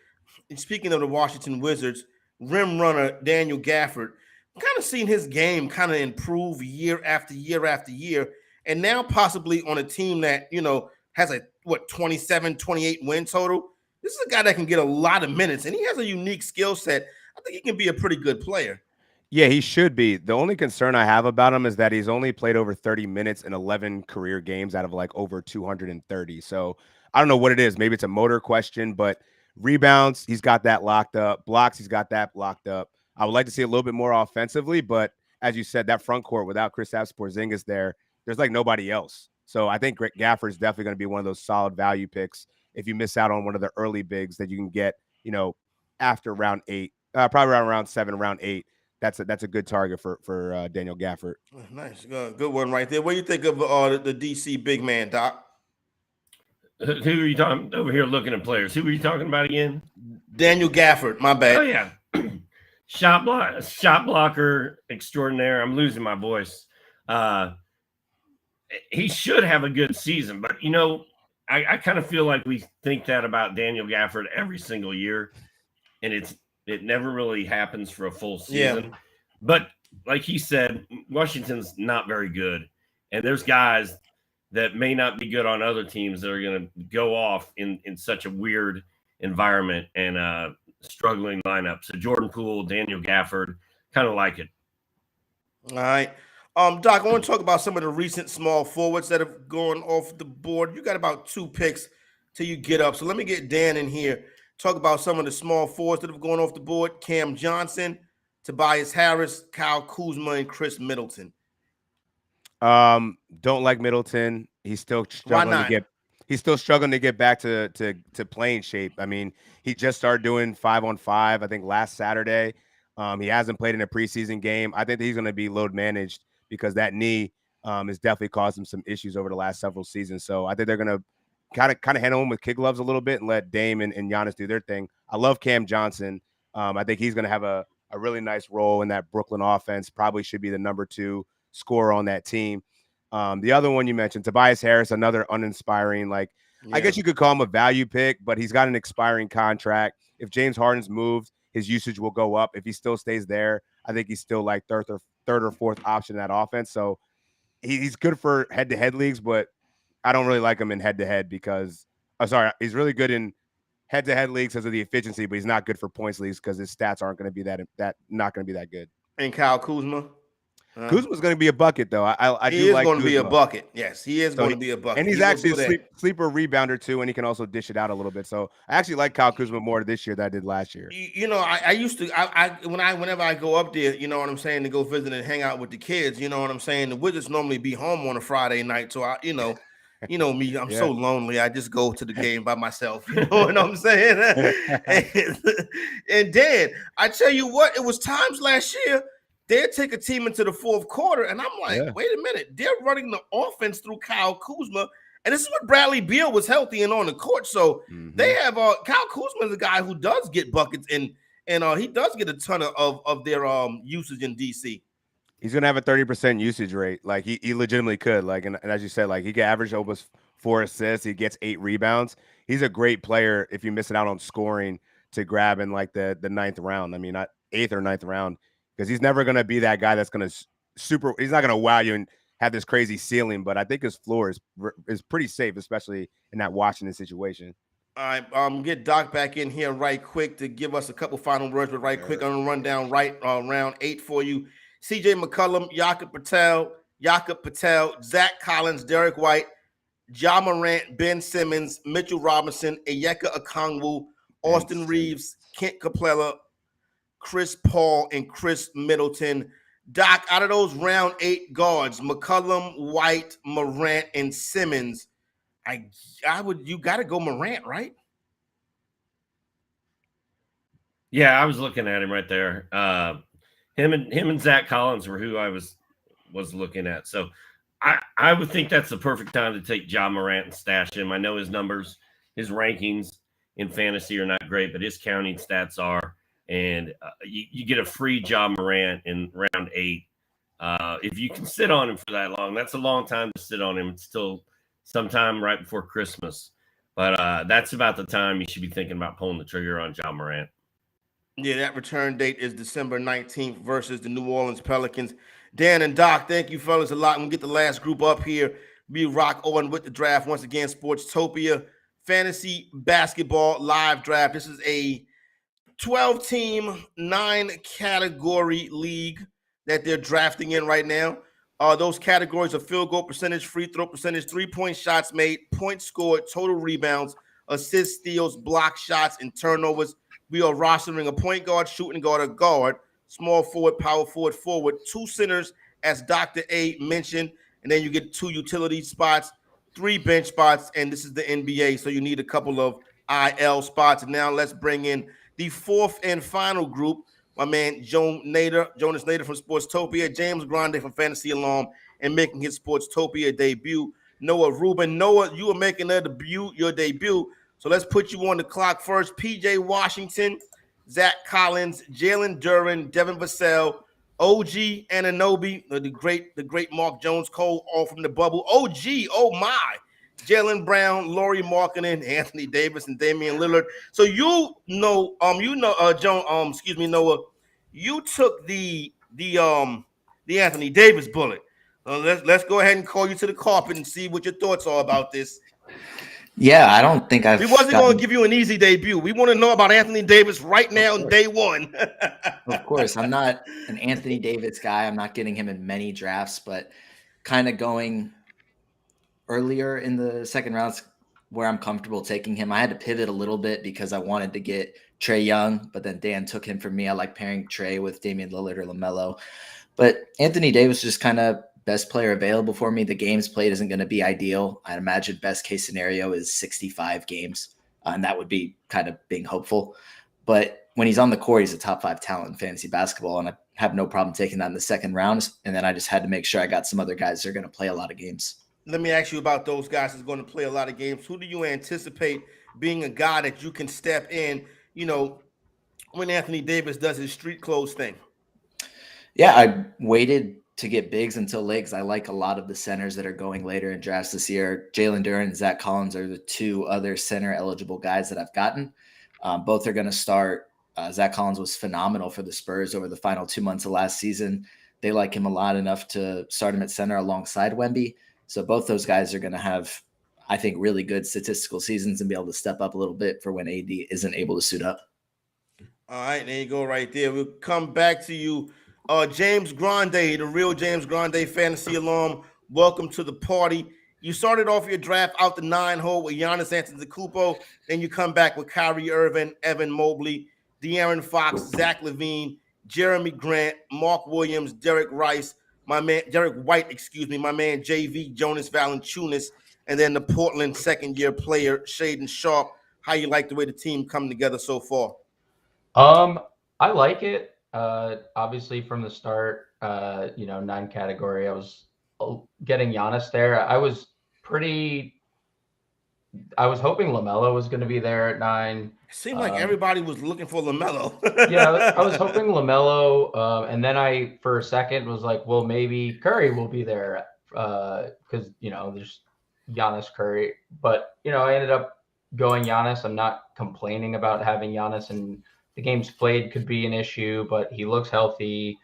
And speaking of the Washington Wizards, rim runner Daniel Gafford. Kind of seen his game kind of improve year after year after year, and now possibly on a team that has a 27, 28 win total. This is a guy that can get a lot of minutes, and he has a unique skill set. I think he can be a pretty good player. Yeah, he should be. The only concern I have about him is that he's only played over 30 minutes in 11 career games out of like over 230. So I don't know what it is. Maybe it's a motor question, but rebounds, he's got that locked up. Blocks, he's got that locked up. I would like to see a little bit more offensively, but as you said, that front court without Kristaps Porzingis there's like nobody else. So I think Gafford is definitely going to be one of those solid value picks if you miss out on one of the early bigs that you can get, after round 8, probably around round 7, round 8. That's a good target for Daniel Gafford. Nice, good one right there. What do you think of the DC big man, Doc? Who are you talking over here looking at players? Who were you talking about again? Daniel Gafford. My bad. Oh yeah. Shot blocker extraordinaire. I'm losing my voice. He should have a good season, but I kind of feel like we think that about Daniel Gafford every single year, and it never really happens for a full season. But like he said, Washington's not very good. And there's guys that may not be good on other teams that are going to go off in such a weird environment and struggling lineup. So Jordan Poole, Daniel Gafford, kind of like it. All right. Doc, I want to talk about some of the recent small forwards that have gone off the board. You got about 2 picks till you get up. So let me get Dan in here. Talk about some of the small forwards that have gone off the board. Cam Johnson, Tobias Harris, Kyle Kuzma, and Chris Middleton. Don't like Middleton. He's still struggling to get back to playing shape. I mean, he just started doing 5-on-5, I think last Saturday. He hasn't played in a preseason game. I think that he's going to be load managed because that knee has definitely caused him some issues over the last several seasons. So I think they're going to kind of handle him with kid gloves a little bit and let Dame and Giannis do their thing. I love Cam Johnson. I think he's going to have a really nice role in that Brooklyn offense. Probably should be the number 2 scorer on that team. The other one you mentioned, Tobias Harris, another uninspiring, I guess you could call him a value pick, but he's got an expiring contract. If James Harden's moved, his usage will go up. If he still stays there, I think he's still like third or fourth option in that offense. So he's good for head-to-head leagues, but I don't really like him in head-to-head because he's really good in head-to-head leagues because of the efficiency, but he's not good for points leagues because his stats aren't going to be not going to be that good. And Kyle Kuzma? Kuzma's going to be a bucket, though. He is going to be a bucket. Yes, he is going to be a bucket. And he's actually a sleeper rebounder, too, and he can also dish it out a little bit. So I actually like Kyle Kuzma more this year than I did last year. I used to whenever I go up there, you know what I'm saying, to go visit and hang out with the kids, you know what I'm saying? The Wizards normally be home on a Friday night, so you know me, I'm so lonely. I just go to the game by myself. You know what I'm saying? and Dan, I tell you what, it was times last year they'd take a team into the fourth quarter, and I'm like, wait a minute, they're running the offense through Kyle Kuzma, and this is what Bradley Beal was healthy and on the court. So they have Kyle Kuzma is a guy who does get buckets, and he does get a ton of their usage in DC. He's gonna have a 30% usage rate. Like he legitimately could. Like and as you said, like he could average almost 4 assists. He gets 8 rebounds. He's a great player if you're missing out on scoring to grab in like the 9th round. I mean, not 8th or 9th round, because he's never gonna be that guy that's gonna he's not gonna wow you and have this crazy ceiling. But I think his floor is pretty safe, especially in that Washington situation. All right, get Doc back in here right quick to give us a couple final words, but quick, I'm gonna run down round 8 for you. CJ McCollum, Jakob Patel, Zach Collins, Derek White, Ja Morant, Ben Simmons, Mitchell Robinson, Onyeka Okongwu, Austin Reeves, Kent Capella, Chris Paul, and Chris Middleton. Doc, out of those round 8 guards, McCollum, White, Morant, and Simmons, you got to go Morant, right? Yeah, I was looking at him right there. Him and Zach Collins were who I was looking at. So I would think that's the perfect time to take Ja Morant and stash him. I know his numbers, his rankings in fantasy are not great, but his counting stats are. And you get a free Ja Morant in round 8. If you can sit on him for that long, that's a long time to sit on him. It's still sometime right before Christmas. But that's about the time you should be thinking about pulling the trigger on Ja Morant. Yeah, that return date is December 19th versus the New Orleans Pelicans. Dan and Doc, thank you, fellas, a lot. We'll get the last group up here. We rock on with the draft once again. Sportstopia Fantasy Basketball Live Draft. This is a 12-team, 9-category league that they're drafting in right now. Those categories are field goal percentage, free throw percentage, 3-point shots made, points scored, total rebounds, assists, steals, block shots, and turnovers. We are rostering a point guard, shooting guard, a guard, small forward, power forward, 2 centers, as Dr. A mentioned, and then you get 2 utility spots, 3 bench spots, and this is the NBA, so you need a couple of IL spots. And now let's bring in the 4th and final group. My man Jonas Nader from Sportstopia, James Grande from Fantasy Alarm, and making his Sportstopia debut, Noah Rubin. Noah, you are making your debut. So let's put you on the clock first. PJ Washington, Zach Collins, Jalen Duren, Devin Vassell, OG Anunoby, the great Mark Jones Cole, all from the bubble. OG, oh my, Jaylen Brown, Lauri Markkanen, Anthony Davis, and Damian Lillard. So Noah, you took the the Anthony Davis bullet. Let's go ahead and call you to the carpet and see what your thoughts are about this. Yeah, I don't think We wasn't going to give you an easy debut. We want to know about Anthony Davis right now on day one. Of course, I'm not an Anthony Davis guy. I'm not getting him in many drafts, but kind of going earlier in the second rounds where I'm comfortable taking him. I had to pivot a little bit because I wanted to get Trae Young, but then Dan took him from me. I like pairing Trae with Damian Lillard or LaMelo. But Anthony Davis is just kind of best player available for me. The games played isn't going to be ideal. I'd imagine best case scenario is 65 games, and that would be kind of being hopeful. But when he's on the court, he's a top 5 talent in fantasy basketball, and I have no problem taking that in the second round. And then I just had to make sure I got some other guys that are going to play a lot of games. Let me ask you about those guys that's going to play a lot of games. Who do you anticipate being a guy that you can step in, when Anthony Davis does his street clothes thing? Yeah, I waited to get bigs until late because I like a lot of the centers that are going later in drafts this year. Jalen Duren and Zach Collins are the 2 other center eligible guys that I've gotten. Both are going to start. Zach Collins was phenomenal for the Spurs over the final 2 months of last season. They like him a lot enough to start him at center alongside Wemby. So both those guys are going to have, I think, really good statistical seasons and be able to step up a little bit for when AD isn't able to suit up. All right, there you go right there. We'll come back to you. James Grande, the real James Grande fantasy alum, welcome to the party. You started off your draft out the 9-hole with Giannis Antetokounmpo. Then you come back with Kyrie Irving, Evan Mobley, De'Aaron Fox, Zach LaVine, Jeremy Grant, Mark Williams, Derek White, my man JV, Jonas Valanciunas, and then the Portland second-year player, Shaedon Sharpe. How you like the way the team come together so far? I like it. Obviously from the start, 9 category, I was getting Giannis there. I was hoping LaMelo was going to be there at 9. It seemed like everybody was looking for LaMelo. Yeah, I was hoping LaMelo, and then I, for a second, was like, well, maybe Curry will be there because, there's Giannis, Curry. But, I ended up going Giannis. I'm not complaining about having Giannis, and the games played could be an issue, but he looks healthy.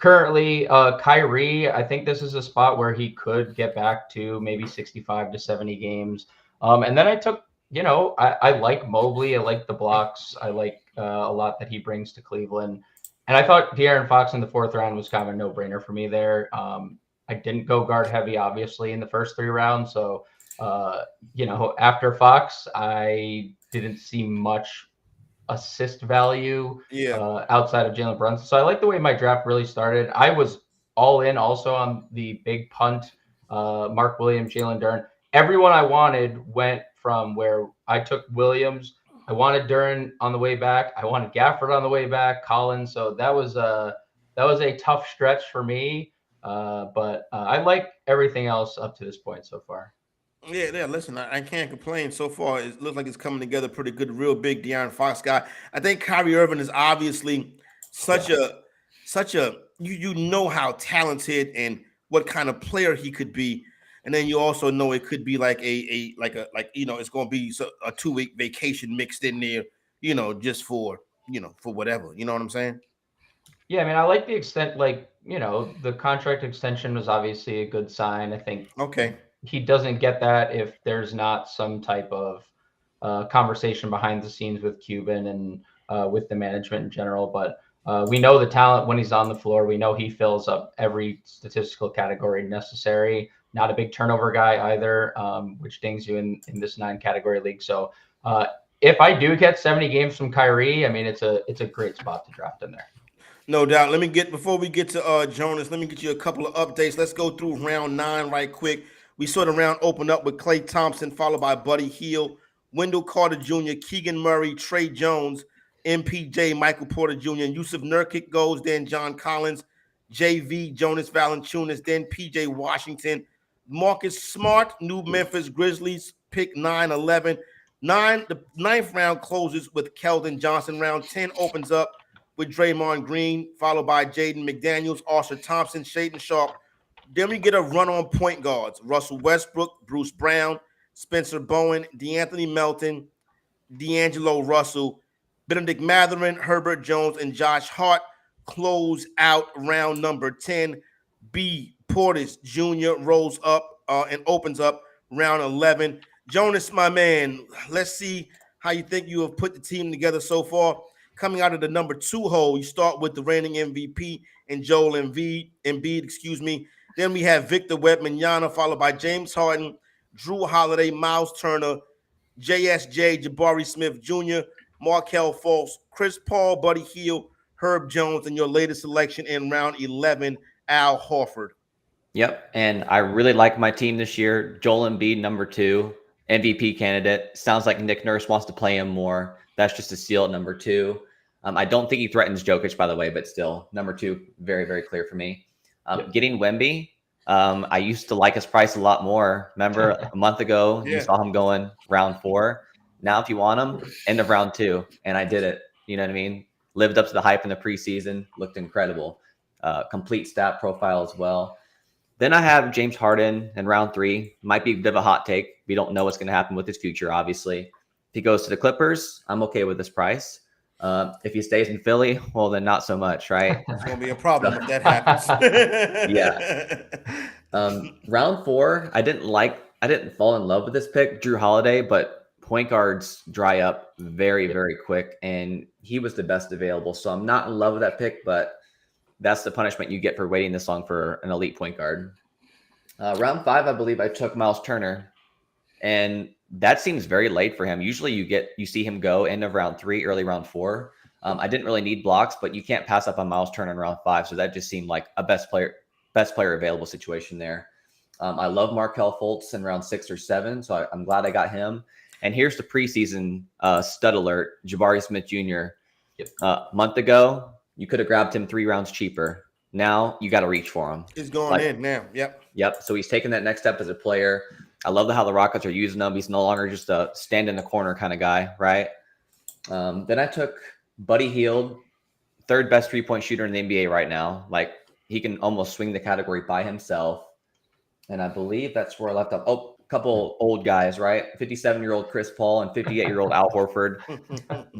Currently, Kyrie, I think this is a spot where he could get back to maybe 65 to 70 games. And then I took, I like Mobley. I like the blocks. I like a lot that he brings to Cleveland. And I thought De'Aaron Fox in the 4th round was kind of a no-brainer for me there. I didn't go guard heavy, obviously, in the first 3 rounds. So, after Fox, I didn't see much assist value outside of Jalen Brunson. So I like the way my draft really started. I was all in also on the big punt, Mark Williams, Jalen Duren. Everyone I wanted went from where I took Williams. I wanted Duren on the way back. I wanted Gafford on the way back, Collins. So that was a tough stretch for me. But I like everything else up to this point so far. Yeah. Listen, I can't complain. So far, it looks like it's coming together pretty good. Real big De'Aaron Fox guy. I think Kyrie Irving is obviously such a you know how talented and what kind of player he could be, and then you also know it could be like it's going to be a 2-week vacation mixed in there, just for whatever. You know what I'm saying? Yeah, I mean, I like the extent, the contract extension was obviously a good sign. I think. Okay. He doesn't get that if there's not some type of conversation behind the scenes with Cuban and with the management in general. But we know the talent when he's on the floor. We know he fills up every statistical category necessary. Not a big turnover guy either, which dings you in this 9 category league. So if I do get 70 games from Kyrie, I mean, it's a great spot to draft in there. No doubt. Before we get to Jonas, let me get you a couple of updates. Let's go through round 9 right quick. We saw the round open up with Klay Thompson, followed by Buddy Hield, Wendell Carter Jr., Keegan Murray, Trey Jones, MPJ, Michael Porter Jr., Yusuf Nurkic goes, then John Collins, JV, Jonas Valanciunas, then PJ Washington, Marcus Smart, New Memphis Grizzlies, pick 9-11. The 9th round closes with Keldon Johnson. Round 10 opens up with Draymond Green, followed by Jaden McDaniels, Arthur Thompson, Shaedon Sharpe. Then we get a run on point guards: Russell Westbrook, Bruce Brown, Spencer Bowen, DeAnthony Melton, D'Angelo Russell, Benedict Mathurin, Herbert Jones, and Josh Hart. close out round number 10. B. Portis Jr. rolls up and opens up round 11. Jonas, my man, let's see how you think you have put the team together so far. Coming out of the number 2 hole, you start with the reigning MVP and Joel Embiid. Then we have Victor Wembanyama, followed by James Harden, Jrue Holiday, Miles Turner, JSJ, Jabari Smith Jr., Markelle Fultz, Chris Paul, Buddy Hield, Herb Jones, and your latest selection in round 11, Al Horford. Yep, and I really like my team this year. Joel Embiid, number 2, MVP candidate. Sounds like Nick Nurse wants to play him more. That's just a steal at number 2. I don't think he threatens Jokic, by the way, but still, number 2, very, very clear for me. Getting Wemby, I used to like his price a lot more. Remember a month ago, you saw him going round 4. Now, if you want him, end of round 2, and I did it. You know what I mean? Lived up to the hype in the preseason, looked incredible. Complete stat profile as well. Then I have James Harden in round 3. Might be a bit of a hot take. We don't know what's going to happen with his future, obviously. If he goes to the Clippers, I'm okay with this price. If he stays in Philly, well, then not so much, right? It's going to be a problem if that happens. Round 4, I didn't fall in love with this pick, Jrue Holiday, but point guards dry up very, very quick, and he was the best available. So I'm not in love with that pick, but that's the punishment you get for waiting this long for an elite point guard. Round 5, I believe I took Miles Turner, and that seems very late for him. Usually you see him go end of round 3, early round 4. I didn't really need blocks, but you can't pass up on Miles Turner in round 5. So that just seemed like a best player available situation there. I love Markelle Fultz in round 6 or 7. So I'm glad I got him. And here's the preseason stud alert, Jabari Smith Jr. A month ago, you could have grabbed him 3 rounds cheaper. Now you got to reach for him. He's going in now. Yep. So he's taking that next step as a player. I love how the Rockets are using him. He's no longer just a stand in the corner kind of guy, right? Then I took Buddy Hield, 3rd best 3-point shooter in the NBA right now. Like, he can almost swing the category by himself. And I believe that's where I left off. Oh, a couple old guys, right? 57-year-old Chris Paul and 58-year-old Al Horford.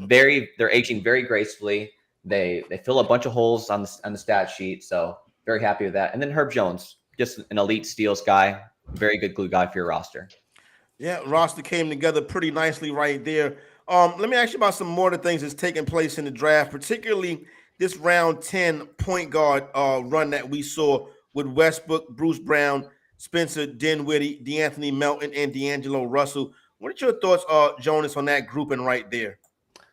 They're aging very gracefully. They fill a bunch of holes on the stat sheet, so very happy with that. And then Herb Jones, just an elite steals guy, very good glue guy for your roster. Yeah, roster came together pretty nicely right there. Let me ask you about some more of the things that's taking place in the draft, particularly this round 10 point guard run that we saw with Westbrook, Bruce Brown, Spencer Dinwiddie, DeAnthony Melton, and D'Angelo Russell. What are your thoughts, Jonas, on that grouping right there?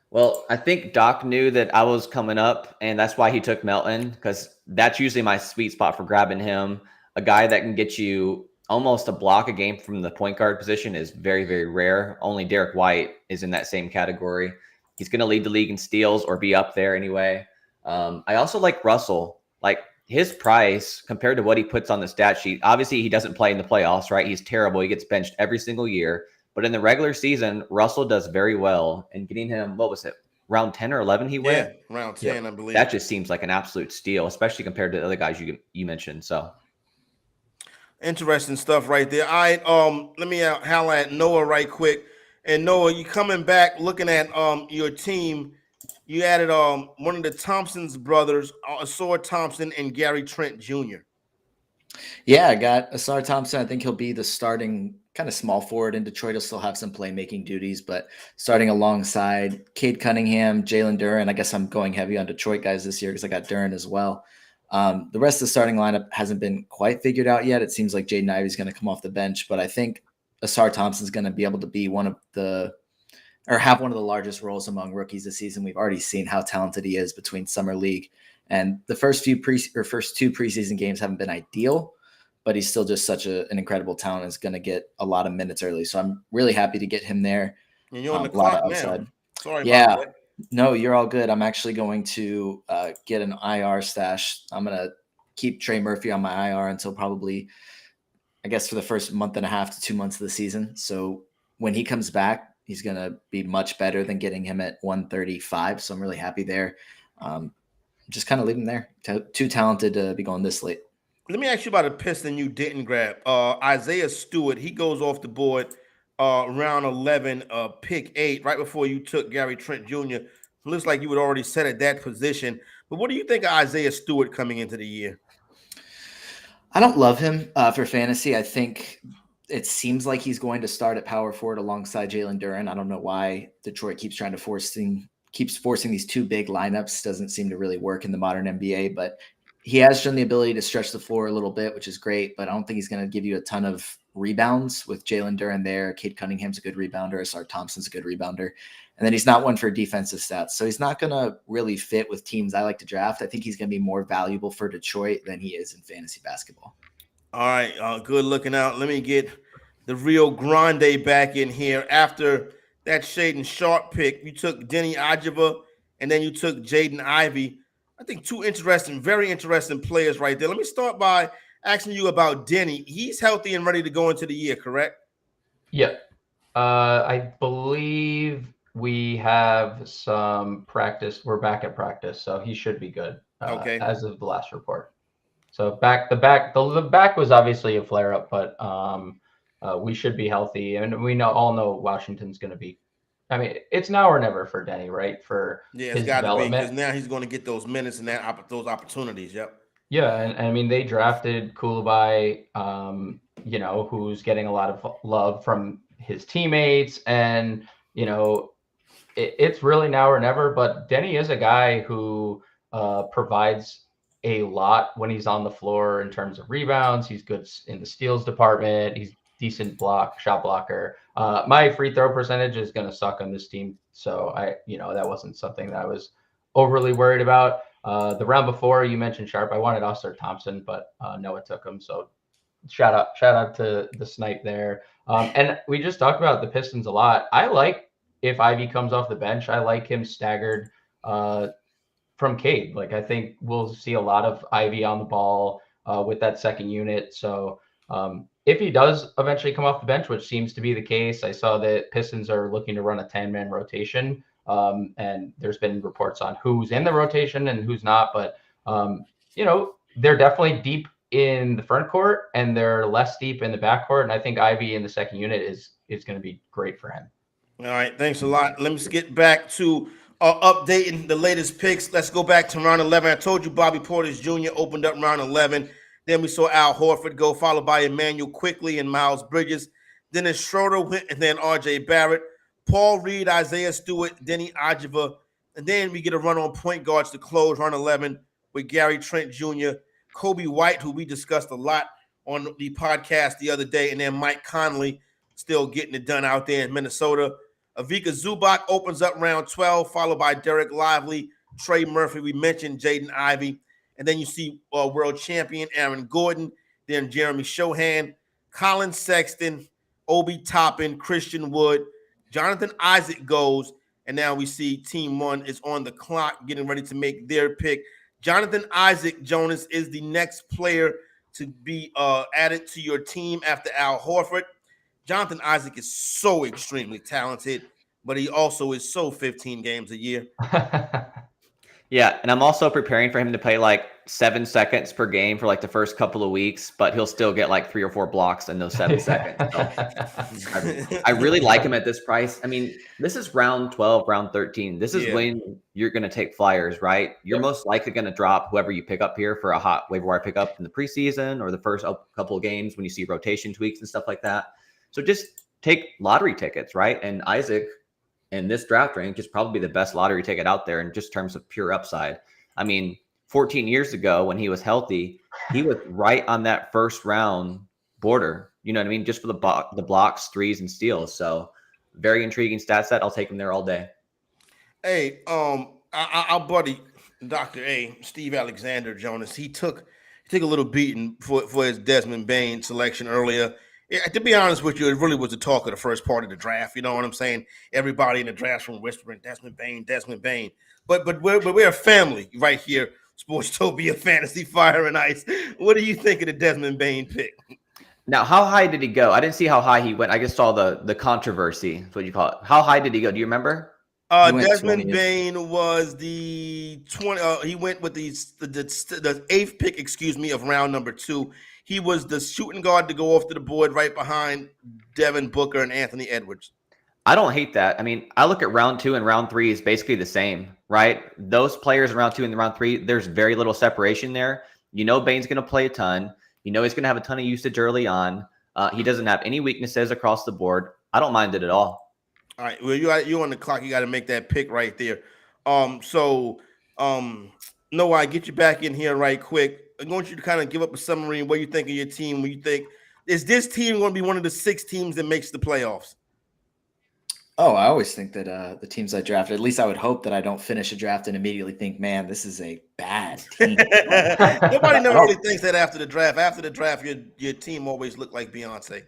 Well, I think Doc knew that I was coming up, and that's why he took Melton, because that's usually my sweet spot for grabbing him. A guy that can get you almost a block a game from the point guard position is very, very rare. Only Derek White is in that same category. He's going to lead the league in steals or be up there anyway. I also like Russell. Like, his price compared to what he puts on the stat sheet, obviously he doesn't play in the playoffs, right? He's terrible. He gets benched every single year. But in the regular season, Russell does very well. And getting him, what was it, round 10 or 11 he went? Yeah, round 10, I believe. That just seems like an absolute steal, especially compared to the other guys you mentioned. So interesting stuff right there. All right, let me holler at Noah right quick. And Noah, you coming back looking at your team. You added one of the Thompson's brothers, Asar Thompson and Gary Trent Jr. Yeah, I got Asar Thompson. I think he'll be the starting kind of small forward in Detroit. He'll still have some playmaking duties, but starting alongside Cade Cunningham, Jalen Duren. I guess I'm going heavy on Detroit guys this year because I got Duren as well. The rest of the starting lineup hasn't been quite figured out yet. It seems like Jaden Ivey's going to come off the bench, but I think Asar Thompson's going to be able to be have one of the largest roles among rookies this season. We've already seen how talented he is between Summer League and the first two preseason games haven't been ideal, but he's still just such an incredible talent. Is going to get a lot of minutes early. So I'm really happy to get him there. And you're on the clock now. Sorry about that. No, you're all good. I'm actually going to get an IR stash. I'm going to keep Trey Murphy on my IR until probably, I guess, for the first month and a half to 2 months of the season. So when he comes back, he's going to be much better than getting him at 135. So I'm really happy there. Just kind of leave him there. Too talented to be going this late. Let me ask you about a Piston you didn't grab. Isaiah Stewart, he goes off the board round 11, pick 8, right before you took Gary Trent Jr. Looks like you would already set at that position. But what do you think of Isaiah Stewart coming into the year? I don't love him for fantasy. I think it seems like he's going to start at power forward alongside Jalen Duren. I don't know why Detroit keeps trying to forcing these two big lineups. Doesn't seem to really work in the modern NBA, but he has shown the ability to stretch the floor a little bit, which is great, but I don't think he's going to give you a ton of rebounds with Jalen Duren there. Cade Cunningham's a good rebounder. Asar Thompson's a good rebounder. And then he's not one for defensive stats. So he's not going to really fit with teams I like to draft. I think he's going to be more valuable for Detroit than he is in fantasy basketball. All right, good looking out. Let me get the Rio Grande back in here. After that Shaedon Sharpe pick, you took Denny Ajava, and then you took Jaden Ivey. I think two very interesting players right there. Let me start by asking you about Denny. He's healthy and ready to go into the year, correct? Yep. I believe we have some practice. We're back at practice, so he should be good. Okay. As of the last report. So the back was obviously a flare up, but we should be healthy, and we all know Washington's going to be. I mean, it's now or never for Denny, right? For it's got to be, because now he's going to get those minutes and those opportunities. Yep. Yeah, and I mean they drafted Coulibaly, who's getting a lot of love from his teammates, and it's really now or never. But Denny is a guy who provides a lot when he's on the floor in terms of rebounds. He's good in the steals department. He's decent shot blocker. My free throw percentage is going to suck on this team. So that wasn't something that I was overly worried about. The round before you mentioned Sharpe, I wanted Asar Thompson, but Noah took him. So shout out to the snipe there. And we just talked about the Pistons a lot. I like if Ivy comes off the bench, I like him staggered from Cade. Like, I think we'll see a lot of Ivy on the ball with that second unit. So if he does eventually come off the bench, which seems to be the case, I saw that Pistons are looking to run a 10-man rotation. And there's been reports on who's in the rotation and who's not. But, they're definitely deep in the front court and they're less deep in the back court. And I think Ivy in the second unit is going to be great for him. All right. Thanks a lot. Let me just get back to updating the latest picks. Let's go back to round 11. I told you Bobby Portis Jr. opened up round 11. Then we saw Al Horford go, followed by Emmanuel Quickly and Miles Bridges. Then it's Schroeder went, and then R.J. Barrett, Paul Reed, Isaiah Stewart, Denny Ajava. And then we get a run on point guards to close round 11 with Gary Trent Jr., Kobe White, who we discussed a lot on the podcast the other day, and then Mike Conley still getting it done out there in Minnesota. Avika Zubac opens up round 12, followed by Derek Lively, Trey Murphy. We mentioned Jaden Ivey. And then you see world champion Aaron Gordon, then Jeremy Shohan, Colin Sexton, Obi Toppin, Christian Wood, Jonathan Isaac goes, and now we see Team 1 is on the clock getting ready to make their pick. Jonathan Isaac, Jonas, is the next player to be added to your team after Al Horford. Jonathan Isaac is so extremely talented, but he also is so 15 games a year. Yeah, and I'm also preparing for him to play like 7 seconds per game for like the first couple of weeks, but he'll still get like 3 or 4 blocks in those 7 seconds. So I really like him at this price. I mean, this is round 12, round 13. This is when you're going to take flyers, right? You're most likely going to drop whoever you pick up here for a hot waiver wire pickup in the preseason or the first couple of games when you see rotation tweaks and stuff like that. So just take lottery tickets, right? And Isaac in this draft range is probably the best lottery ticket out there in just terms of pure upside. I mean, 14 years ago when he was healthy, he was right on that first round border. You know what I mean? Just for the blocks, threes, and steals. So very intriguing stat set. I'll take him there all day. Hey, our buddy Dr. A, Steve Alexander Jonas, he took a little beating for his Desmond Bane selection earlier. Yeah, to be honest with you, it really was the talk of the first part of the draft. You know what I'm saying? Everybody in the draft room whispering Desmond Bane. But we're a family right here, Sportstopia Fantasy Fire and Ice. What do you think of the Desmond Bane pick? Now, how high did he go? I didn't see how high he went. I just saw the controversy. That's what you call it. How high did he go? Do you remember? Desmond Bane was the 20. He went with the 8th pick, of round number 2. He was the shooting guard to go off to the board right behind Devin Booker and Anthony Edwards. I don't hate that. I mean, I look at round 2 and round 3 is basically the same, right? Those players in round 2 and round 3, there's very little separation there. You know Bane's going to play a ton. You know he's going to have a ton of usage early on. He doesn't have any weaknesses across the board. I don't mind it at all. All right. Well, you're on the clock. You got to make that pick right there. Noah, I get you back in here right quick. I want you to kind of give up a summary of what you think of your team. What you think is this team going to be one of the 6 teams that makes the playoffs? Oh, I always think that the teams I drafted, at least I would hope that I don't finish a draft and immediately think, man, this is a bad team. Nobody never really thinks that after the draft. After the draft, your team always looked like Beyonce.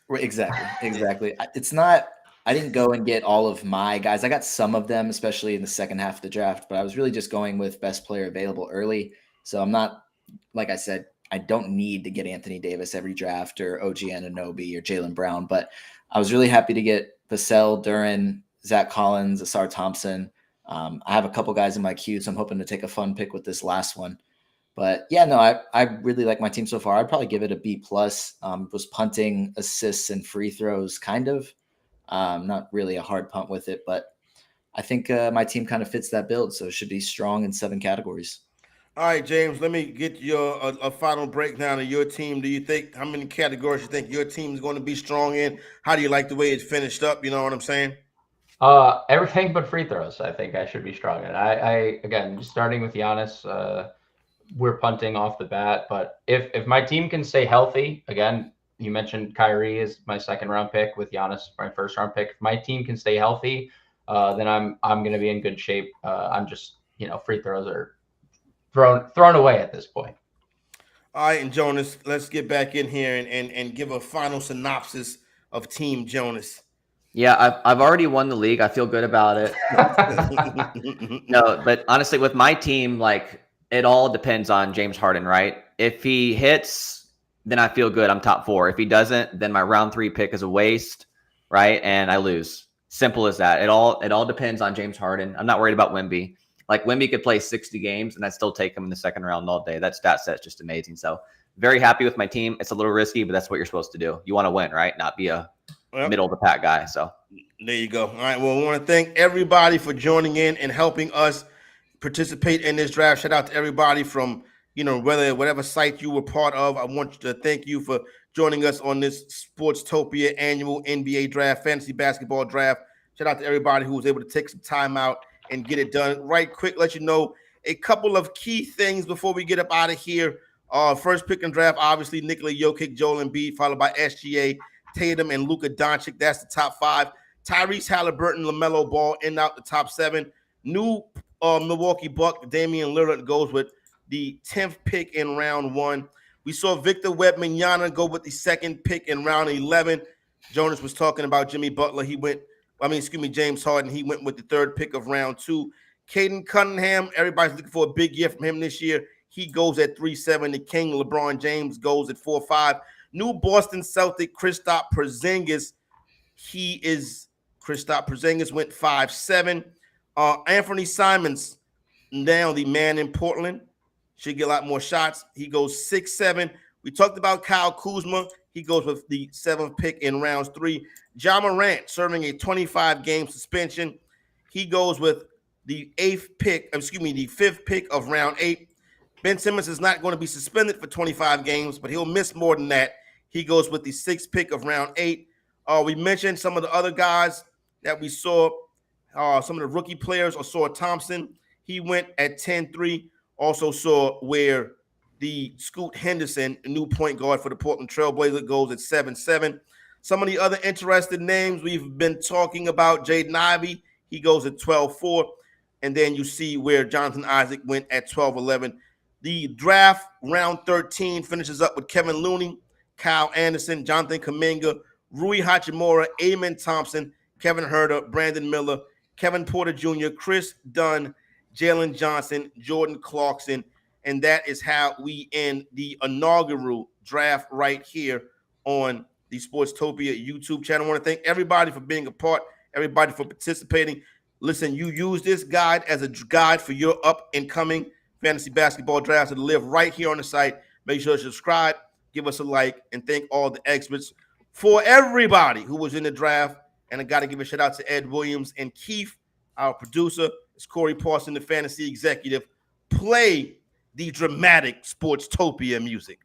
Right, exactly. It's not – I didn't go and get all of my guys. I got some of them, especially in the second half of the draft, but I was really just going with best player available early. So I'm not – like I said, I don't need to get Anthony Davis every draft or OG Anunoby or Jaylen Brown, but I was really happy to get Vassell, Duren, Zach Collins, Asar Thompson. I have a couple guys in my queue, so I'm hoping to take a fun pick with this last one. But yeah, no, I really like my team so far. I'd probably give it a B+. Was punting, assists, and free throws, kind of. Not really a hard punt with it, but I think my team kind of fits that build, so it should be strong in 7 categories. All right, James, let me get your a final breakdown of your team. Do you think how many categories you think your team is going to be strong in? How do you like the way it's finished up? You know what I'm saying? Everything but free throws. I think I should be strong in. I again, just starting with Giannis, we're punting off the bat. But if my team can stay healthy, again, you mentioned Kyrie is my 2nd round pick with Giannis, my 1st round pick. If my team can stay healthy, then I'm going to be in good shape. I'm just free throws are thrown away at this point. All right, and Jonas, let's get back in here and give a final synopsis of Team Jonas. Yeah, I've already won the league. I feel good about it. No, but honestly, with my team, like it all depends on James Harden, right? If he hits, then I feel good. I'm top 4. If he doesn't, then my round 3 pick is a waste, right? And I lose. Simple as that. It all depends on James Harden. I'm not worried about Wemby. Like Wemby could play 60 games and I'd still take him in the 2nd round all day. That stat set's just amazing. So very happy with my team. It's a little risky, but that's what you're supposed to do. You want to win, right? Not be a middle of the pack guy. So there you go. All right. Well, we want to thank everybody for joining in and helping us participate in this draft. Shout out to everybody from, whatever site you were part of. I want to thank you for joining us on this Sportstopia annual NBA draft, fantasy basketball draft. Shout out to everybody who was able to take some time out and get it done right quick. Let you know a couple of key things before we get up out of here. First pick and draft, obviously, Nikola Jokic, Joel Embiid, followed by SGA, Tatum, and Luka Doncic. That's the top 5. Tyrese Halliburton, Lamelo Ball, in out the top 7. New Milwaukee Buck, Damian Lillard goes with the 10th pick in round 1. We saw Victor Wembanyama go with the 2nd pick in round 11. Jonas was talking about Jimmy Butler. James Harden. He went with the 3rd pick of round 2. Caden Cunningham, everybody's looking for a big year from him this year. He goes at 3-7. The King, LeBron James, goes at 4-5. New Boston Celtic, Kristaps Porzingis. Kristaps Porzingis went 5-7. Anthony Simons, now the man in Portland, should get a lot more shots. He goes 6-7. We talked about Kyle Kuzma. He goes with the 7th pick in rounds 3. Ja Morant serving a 25-game suspension. He goes with the 5th pick of round 8. Ben Simmons is not going to be suspended for 25 games, but he'll miss more than that. He goes with the 6th pick of round 8. We mentioned some of the other guys that we saw, some of the rookie players. Asar Thompson, he went at 10-3. Also saw where the Scoot Henderson, new point guard for the Portland Trailblazers, goes at 7-7. Some of the other interested names we've been talking about, Jaden Ivey, he goes at 12-4. And then you see where Jonathan Isaac went at 12-11. The draft round 13 finishes up with Kevin Looney, Kyle Anderson, Jonathan Kuminga, Rui Hachimura, Amen Thompson, Kevin Huerter, Brandon Miller, Kevin Porter Jr., Chris Dunn, Jalen Johnson, Jordan Clarkson. And that is how we end the inaugural draft right here on the Sportstopia YouTube channel. I want to thank everybody for being a part, everybody for participating. Listen, you use this guide as a guide for your up-and-coming fantasy basketball drafts to live right here on the site. Make sure to subscribe, give us a like, and thank all the experts. For everybody who was in the draft, And I got to give a shout out to Ed Williams and Keith, our producer. It's Corey Parson, the fantasy executive. Play the dramatic Sportstopia music.